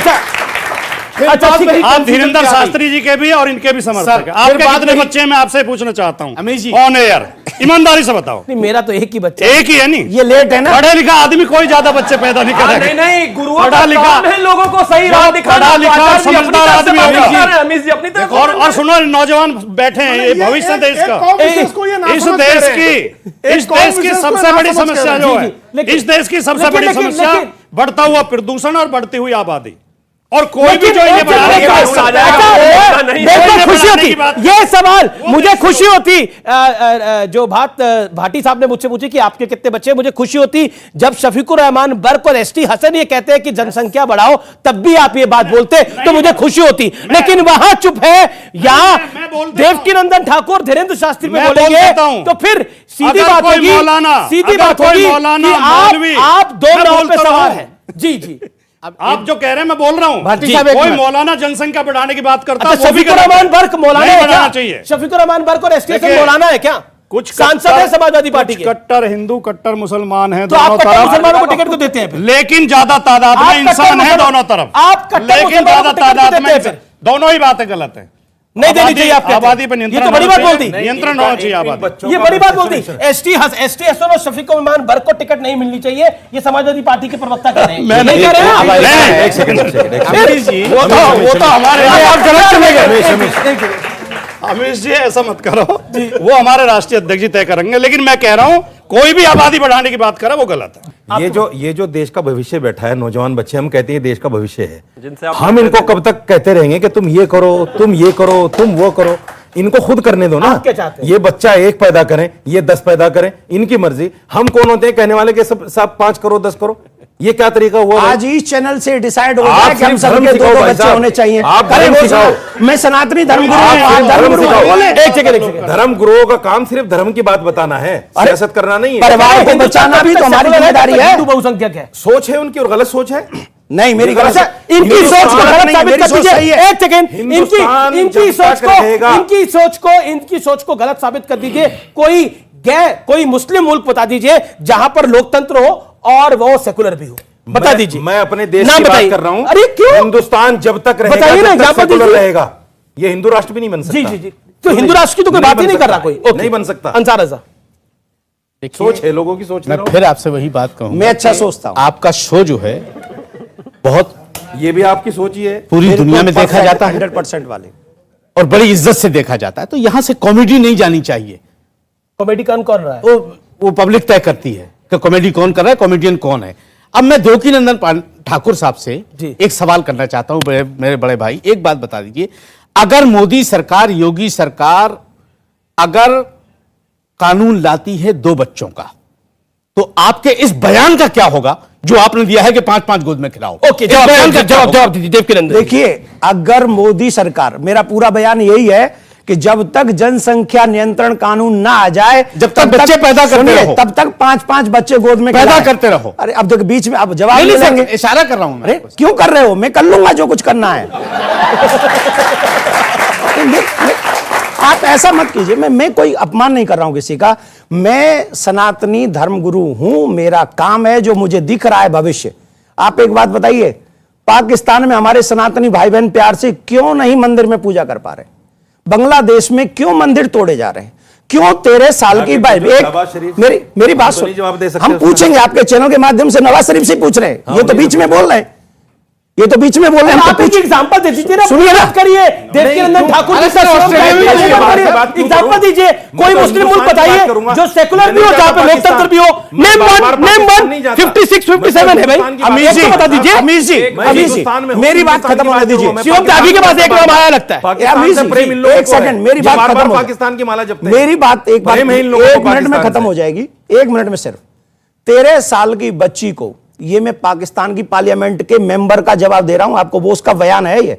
अच्छा, आप धीरेन्द्र शास्त्री जी के भी और इनके भी समर्थक हैं। आपके कितने बच्चे हैं मैं आपसे पूछना चाहता हूं ऑन एयर, ईमानदारी से बताओ। नहीं, मेरा तो एक ही बच्चा, एक ही है। नहीं, ये लेट है ना। पढ़े लिखा आदमी कोई ज्यादा बच्चे पैदा नहीं करेगा। नहीं, गुरु पढ़ा लिखा लोगों को सही राह दिखाना, पढ़ा लिखा समझदार आदमी होगा। और सुनो, नौजवान बैठे हैं, ये भविष्य देश का, इस देश की सबसे बड़ी समस्या जो है, इस देश की सबसे बड़ी समस्या बढ़ता हुआ प्रदूषण और बढ़ती हुई आबादी। और कोई भी जो ये खुशी होती, ये सवाल मुझे खुशी होती, जो भाटी साहब ने मुझसे पूछी कि आपके कितने बच्चे, मुझे खुशी होती जब शफीकुर रहमान बर्क और एसटी हसन ये कहते हैं कि जनसंख्या बढ़ाओ, तब भी आप ये बात बोलते तो मुझे खुशी होती। लेकिन वहां चुप है, यहां देवकीनंदन ठाकुर धीरेन्द्र शास्त्री में बोलेंगे तो फिर सीधी बात होगी, सीधी बात होगी कि आप 2 नाव पे सवार हैं। जी जी, आप जो कह रहे हैं मैं बोल रहा हूं, कोई मौलाना जनसंख्या बढ़ाने की बात करता है, शफीकुर रहमान बर्क मौलाना बढ़ाना चाहिए। शफीकुर रहमान बर्क और एसटी हसन मौलाना है क्या? कुछ सांसद है समाजवादी पार्टी के, कट्टर हिंदू कट्टर मुसलमान हैं तो दोनों आप कट्टर तरफ, मुसलमानों को टिकट को देते हैं फिर? लेकिन ज्यादा तादाद में इंसान है दोनों तरफ, आप कट्टर लेकिन मुसलमानों ज्यादा को टिकट तादाद देते में हैं फिर? दोनों ही बातें गलत है। नहीं देनी चाहिए आपको, आबादी पर ये नियंत्रण, तो बड़ी बात बोल दी, नियंत्रण होना चाहिए आबादी, ये बड़ी बात बोल दी। एसटी एसटी और शफीक उस्मान बर्क को टिकट नहीं मिलनी चाहिए, ये समाजवादी पार्टी के प्रवक्ता कह रहे हैं। मैं नहीं कह रहे हैं, एक सेकंड वो तो हमारे, अमीश जी ऐसा मत करो, वो हमारे राष्ट्रीय अध्यक्ष जी तय करेंगे, लेकिन मैं कह रहा हूं कोई भी आबादी बढ़ाने की बात करे वो गलत है। ये जो देश का भविष्य बैठा है, नौजवान बच्चे, हम कहते हैं देश का भविष्य है, हम इनको कब तक कहते रहेंगे कि तुम ये करो, तुम ये करो, तुम वो करो? इनको खुद करने दो ना। क्या चाहते हैं? ये बच्चा 1 पैदा करें, ये 10 पैदा करें, इनकी मर्जी। हम कौन होते हैं कहने वाले के सब 5 करो 10 करो? ये क्या तरीका हुआ? आज इस चैनल से डिसाइड हो जाए कि हम सबके 2 बच्चे होने चाहिए। आप धर्म सिखाओ। मैं सनातनी धर्मगुरु हूं, धर्मगुरु बोले। एक सेकंड, धर्म गुरुओं का काम सिर्फ धर्म की बात बताना है, सियासत करना नहीं है। परिवार को बचाना भी तो हमारी जिम्मेदारी है। हिंदू बहुसंख्यक है, सोच है उनकी और गलत सोच है। नहीं, मेरी गलत है। इनकी सोच को गलत साबित कर दीजिए। एक सेकंड, इनकी सोच को गलत साबित कर दीजिए। कोई मुस्लिम मुल्क बता दीजिए जहां पर लोकतंत्र हो और वो सेकुलर भी हो, बता दीजिए। मैं अपने देश की बात कर रहा हूं। अरे क्यों? हिंदुस्तान जब तक रहेगा तब तक सेकुलर रहेगा। ये हिंदू राष्ट्र भी नहीं बन सकता। जी, तो हिंदू राष्ट्र की तो कोई बात ही नहीं कर रहा कोई, नहीं बन सकता। अंसार रज़ा, सोच है लोगों की, सोच। मैं फिर आपसे वही बात कहूं, मैं अच्छा सोचता हूं। आपका शो जो है बहुत, ये भी आपकी सोच ही है, पूरी दुनिया में देखा जाता है 100% वाले, और बड़ी इज्जत से देखा जाता है। तो यहां से कॉमेडी नहीं जानी चाहिए। कॉमेडी कौन कर रहा है? वो पब्लिक तय करती है कि कॉमेडी कौन कर रहा है, कॉमेडियन कौन है। अब मैं देवकीनंदन ठाकुर साहब से एक सवाल करना चाहता हूं। मेरे बड़े भाई, एक बात बता दीजिए, अगर मोदी सरकार, योगी सरकार अगर कानून लाती है 2 बच्चों का, तो आपके इस बयान का क्या होगा जो आपने दिया है कि 5-5 गोद में खिलाओ? ओके, जवाब दीजिए देवकीनंदन। देखिए, अगर मोदी सरकार, मेरा पूरा बयान यही है कि जब तक जनसंख्या नियंत्रण कानून ना आ जाए, जब तक बच्चे पैदा करते रहो, तब तक 5-5 बच्चे गोद में पैदा करते रहो। अरे अब देखो, बीच में अब जवाब नहीं देंगे, इशारा कर रहा हूं। अरे क्यों कर रहे हो? मैं कर लूंगा जो कुछ करना है। आप ऐसा मत कीजिए। मैं कोई अपमान नहीं कर रहा हूं किसी का। मैं सनातनी धर्मगुरु हूं, मेरा काम है, जो मुझे दिख रहा है भविष्य। आप एक बात बताइए, पाकिस्तान में हमारे सनातनी भाई बहन प्यार से क्यों नहीं मंदिर में पूजा कर पा रहे? बांग्लादेश में क्यों मंदिर तोड़े जा रहे हैं? क्यों 13 साल की मेरी बात सुन, हम पूछेंगे आपके चैनल के माध्यम से। नवाज शरीफ से पूछ रहे हैं, ये तो बीच में बोल रहे हैं, ये तो बीच में बोल रहे हैं। आप एक एग्जांपल दे दीजिए ना, सुनिए ना, करिए देवकीनंदन ठाकुर जी का एग्जांपल दीजिए। कोई मुस्लिम मुल्क बताइए जो सेकुलर भी हो, जहां पे लोकतंत्र भी हो। नेम वन 56, 57 है भाई। अमीश जी बता दीजिए। अमीश जी, मेरी बात खत्म होने दीजिए। शिवम त्यागी के पास एक नाम आया लगता है। अमीश जी, एक सेकंड, मेरी बात खत्म हो, पाकिस्तान की माला जपते हैं। मेरी बात एक मिनट में खत्म हो जाएगी, 1 मिनट में सिर्फ। 13 साल की बच्ची को, ये मैं पाकिस्तान की पार्लियामेंट के मेंबर का जवाब दे रहा हूं आपको, वो उसका बयान है ये।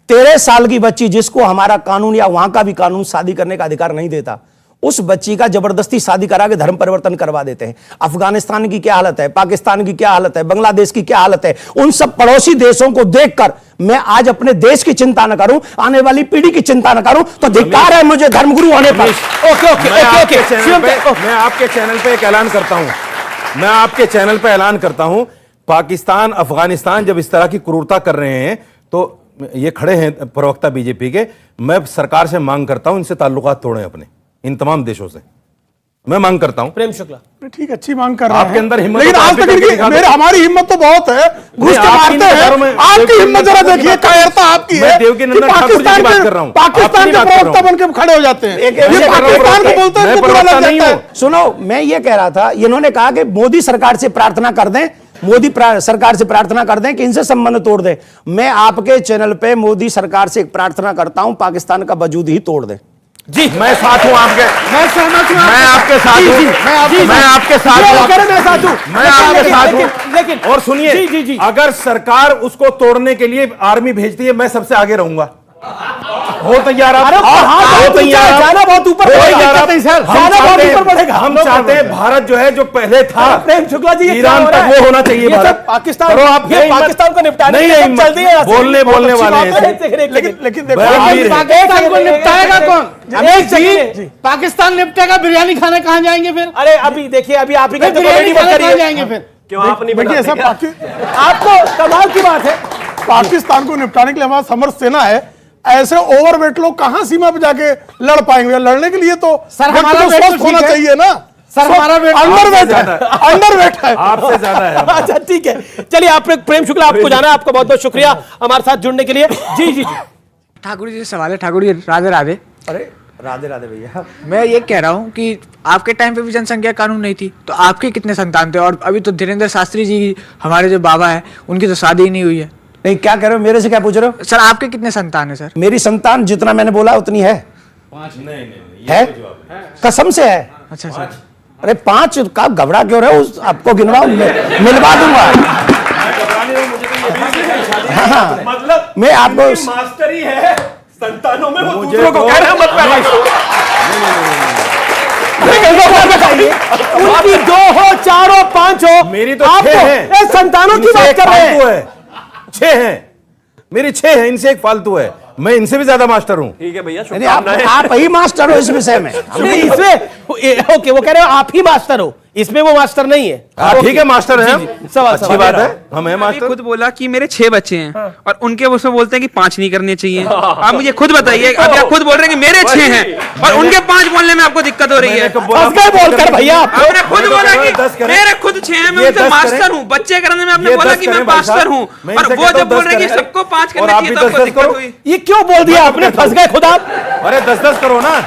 13 साल की बच्ची जिसको हमारा कानून या वहां का भी कानून शादी करने का अधिकार नहीं देता, उस बच्ची का जबरदस्ती शादी करा के धर्म परिवर्तन करवा देते हैं। अफगानिस्तान की क्या हालत है, पाकिस्तान की क्या हालत है, बांग्लादेश की क्या हालत है, उन सब पड़ोसी देशों को देखकर मैं आज अपने देश की चिंता न करूं, आने वाली पीढ़ी की चिंता न करूं, तो धिक्कार है मुझे धर्मगुरु होने पर। मैं आपके चैनल पे एक ऐलान करता हूं, मैं आपके चैनल पे ऐलान करता हूं, पाकिस्तान अफगानिस्तान जब इस तरह की क्रूरता कर रहे हैं, तो ये खड़े हैं प्रवक्ता बीजेपी के, मैं सरकार से मांग करता हूं इनसे ताल्लुकात तोड़ें अपने, इन तमाम देशों से मैं मांग करता हूं। प्रेम शुक्ला, ठीक, अच्छी मांग कर रहे हैं। आपके अंदर हिम्मत, लेकिन आज तक हमारी हिम्मत तो बहुत है, घुस के मारते हैं। आपकी हिम्मत जरा देखिए, कायरता आपकी है। देवकीनंदन ठाकुर जी की बात कर रहा हूं, पाकिस्तान के प्रवक्ता बनकर खड़े हो जाते हैं, पाकिस्तान को बोलते हैं, प्रवक्ता नहीं हूं। सुनो, मैं ये कह रहा था, इन्होंने कहा कि मोदी सरकार से प्रार्थना कर दें, मोदी सरकार से प्रार्थना कर दें कि इनसे संबंध तोड़ दें। मैं आपके चैनल पे मोदी सरकार से एक प्रार्थना करता हूं, पाकिस्तान का वजूद ही तोड़ दें। जी, मैं साथ हूं आपके, मैं सहमत हूं, मैं आपके साथ हूं, मैं आपके साथ हूं। लेकिन और सुनिए, अगर सरकार उसको तोड़ने के लिए आर्मी भेजती है, मैं सबसे आगे रहूंगा। हो तैयार आप? अरे हो तैयार आप? जाना बहुत ऊपर बढ़ेगा। जाना बहुत ऊपर बढ़ेगा। हम चाहते हैं भारत जो है जो पहले था प्रेम शुक्ला जी, ईरान तक वो होना चाहिए भारत। पाकिस्तान, करो आप, ये पाकिस्तान को निपटाने नहीं, के लिए नहीं, चल दिए यहाँ से। बोलने वाले हैं। लेकिन पाकिस्तान को निपटाएगा कौन? एक सेकंड, पाकिस्तान निपटेगा, बिरयानी खाने कहाँ जाएंगे फिर? अरे अभी देखिए, अभी आप ही कहते हैं बिरयानी खाने कहाँ करिए। जाएंगे फिर? क्यों आप नहीं देखिए ऐसा बताते क्या? आपको कमाल की बात है, पाकिस्तान को निपटाने के लिए हमारा समर्थ सेना है। ऐसे ओवरवेट लोग कहां सीमा पे जाके लड़ पाएंगे? लड़ने के लिए तो सर हमारा वेट स्वस्थ होना चाहिए ना। सर हमारा वेट अंडरवेट है, अंडरवेट है। आपसे ज्यादा है। अच्छा ठीक है, चलिए आप प्रेम शुक्ला, आपको जाना है, आपका बहुत बहुत शुक्रिया हमारे साथ जुड़ने के लिए। जी जी जी ठाकुर जी से सवाल है। ठाकुर जी राधे राधे। अरे राधे राधे भैया। मैं ये कह रहा हूँ कि आपके टाइम पे भी जनसंख्या कानून नहीं थी, तो आपके कितने संतान थे? और अभी तो धीरेन्द्र शास्त्री जी हमारे जो बाबा है, उनकी तो शादी ही नहीं हुई है। नहीं, क्या कह रहे हो? मेरे से क्या पूछ रहे हो? सर आपके कितने संतान है? सर मेरी संतान जितना मैंने बोला उतनी है। 5 नहीं है? कसम से है। अच्छा सर। अरे 5 का घबरा क्यों रहे हो? आपको गिनवाऊं, मिलवा दूंगा। हाँ, मतलब मैं आपको मास्टर ही है संतानों में, वो मुझे दूसरों को तो- कह रहे हैं मत उनकी 2 हो, 4 हो, 5 हो, मेरी तो आप 6 तो है। ए, संतानों की बात कर रहे हैं। 6 हैं, मेरी 6 है, इनसे एक फालतू है। मैं इनसे भी ज्यादा मास्टर हूँ। ठीक है भैया, नहीं, आप ही मास्टर हो इस विषय में। नहीं, इसमें ओके, वो कह रहे हो आप ही मास्टर हो, इसमें वो मास्टर नहीं है। ठीक है, मास्टर है। सवाल अच्छी बात है, हम हैं अभी मास्टर। खुद बोला कि मेरे 6 बच्चे हैं और उनके उसमें बोलते हैं कि 5 नहीं करने चाहिए। आप मुझे खुद बताइए, अभी आप खुद बोल रहे हैं कि मेरे 6 हैं और उनके 5 बोलने में आपको दिक्कत हो रही है। बोलकर भैया आपने खुद बोला कि मेरे खुद 6 हैं, मैं उनसे मास्टर हूँ। बच्चे करने में आपने बोला कि मैं मास्टर हूँ, और वो जब बोल रहे हैं कि सबको 5 करने चाहिए तो आपको दिक्कत हुई। ये क्यों बोल दिया आपने? फंस गए खुद आप। अरे 10-10 करो ना।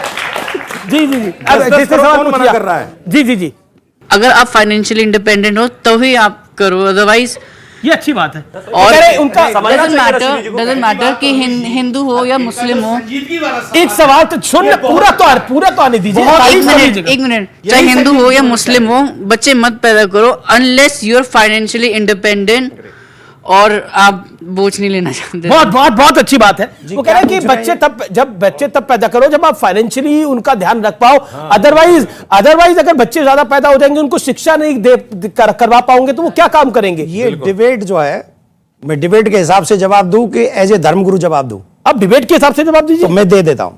जी जी जी, 10-10 करो, कौन मना कर रहा है? जी जी जी, अगर आप फाइनेंशियली इंडिपेंडेंट हो तभी आप करो, अदरवाइज ये अच्छी बात है। और उनका डजंट मैटर कि हिंदू हो या मुस्लिम हो। एक सवाल तो सुन, पूरा तो आने दीजिए। एक मिनट, चाहे हिंदू हो या मुस्लिम हो, बच्चे मत पैदा करो unless you are financially independent और आप बोझ नहीं लेना चाहते। बहुत अच्छी बात है। वो कह रहे हैं कि बच्चे तब पैदा करो जब आप फाइनेंशियली उनका ध्यान रख पाओ। अदरवाइज अगर बच्चे ज्यादा पैदा हो जाएंगे, उनको शिक्षा नहीं करवा पाओगे, तो वो क्या काम करेंगे? ये डिबेट जो है, मैं डिबेट के हिसाब से जवाब दूं कि एज ए धर्मगुरु जवाब दूं? अब डिबेट के हिसाब से जवाब दीजिए। तो मैं दे देता हूं।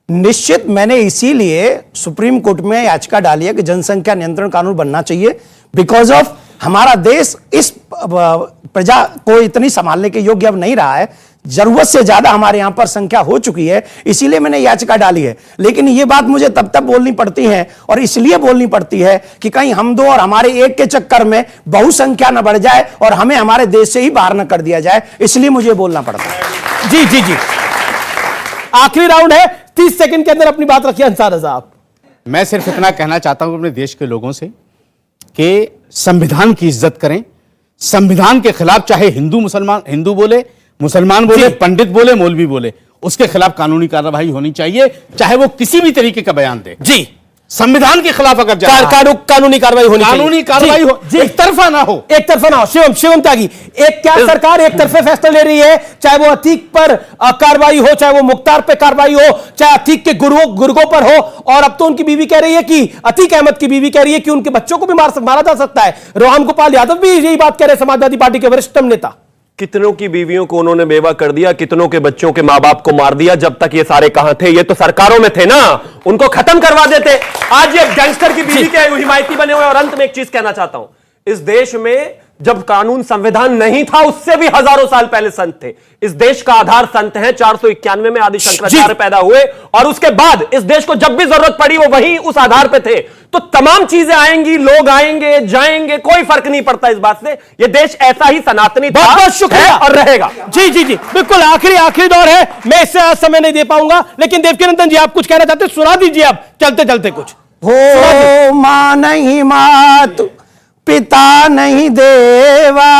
निश्चित मैंने इसीलिए सुप्रीम कोर्ट में याचिका डाली है कि जनसंख्या नियंत्रण कानून बनना चाहिए, बिकॉज ऑफ हमारा देश इस प्रजा को इतनी संभालने के योग्य अब नहीं रहा है। जरूरत से ज्यादा हमारे यहां पर संख्या हो चुकी है, इसीलिए मैंने याचिका डाली है। लेकिन ये बात मुझे तब बोलनी पड़ती है, और इसलिए बोलनी पड़ती है कि कहीं हम दो और हमारे एक के चक्कर में बहुसंख्या न बढ़ जाए और हमें हमारे देश से ही बाहर न कर दिया जाए, इसलिए मुझे बोलना पड़ता है। जी जी जी, आखिरी राउंड है, 30 सेकंड के अंदर अपनी बात रखिए अंसार रजा आप। मैं सिर्फ इतना कहना चाहता हूं अपने देश के लोगों से कि संविधान की इज्जत करें। संविधान के खिलाफ चाहे हिंदू बोले, मुसलमान बोले, पंडित बोले, मौलवी बोले, उसके खिलाफ कानूनी कार्रवाई होनी चाहिए, चाहे वो किसी भी तरीके का बयान दे। जी, संविधान के खिलाफ अगर कानूनी कार्रवाई होनी चाहिए। कानूनी कार्रवाई हो, एक तरफा ना हो। एक तरफा ना हो। शिवम त्यागी, क्या सरकार एक तरफे फैसला ले रही है? चाहे वो अतीक पर कार्रवाई हो, चाहे वो मुख्तार पे कार्रवाई हो, चाहे अतीक के गुर्गों पर हो, और अब तो उनकी बीवी कह रही है कि अतीक अहमद की बीवी कह रही है कि उनके बच्चों को भी मारा जा सकता है। रोहन गोपाल यादव भी यही बात कह रहे हैं, समाजवादी पार्टी के वरिष्ठतम नेता। कितनों की बीवियों को उन्होंने बेवा कर दिया, कितनों के बच्चों के मां बाप को मार दिया। जब तक ये सारे कहां थे? ये तो सरकारों में थे ना, उनको खत्म करवा देते। आज ये गैंगस्टर की बीवी के हिमायती बने हुए। और अंत में एक चीज कहना चाहता हूं, इस देश में जब कानून संविधान नहीं था, उससे भी हजारों साल पहले संत थे। इस देश का आधार संत है। 491 में आदि शंकराचार्य पैदा हुए, और उसके बाद इस देश को जब भी जरूरत पड़ी वो वही उस आधार पे थे। तो तमाम चीजें आएंगी, लोग आएंगे जाएंगे, कोई फर्क नहीं पड़ता इस बात से। ये देश ऐसा ही सनातनी था, बहुत शुक्रिया और रहेगा। जी जी जी, बिल्कुल आखिरी दौर है, मैं इससे आज समय नहीं दे पाऊंगा, लेकिन देवकीनंदन जी आप कुछ कहना चाहते, सुना दीजिए आप चलते चलते कुछ। हो मां नहीं मात, पिता नहीं देवा,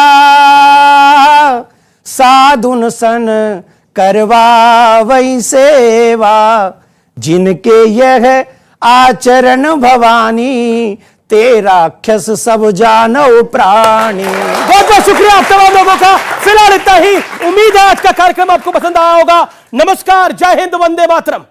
साधुन सन करवा वही सेवा, जिनके यह आचरण भवानी तेरा राक्षस सब जानव प्राणी। बहुत बहुत शुक्रिया आप तमाम लोगों का। फिलहाल इतना ही। उम्मीद है आज का कार्यक्रम आपको पसंद आया होगा। नमस्कार, जय हिंद, वंदे मातरम।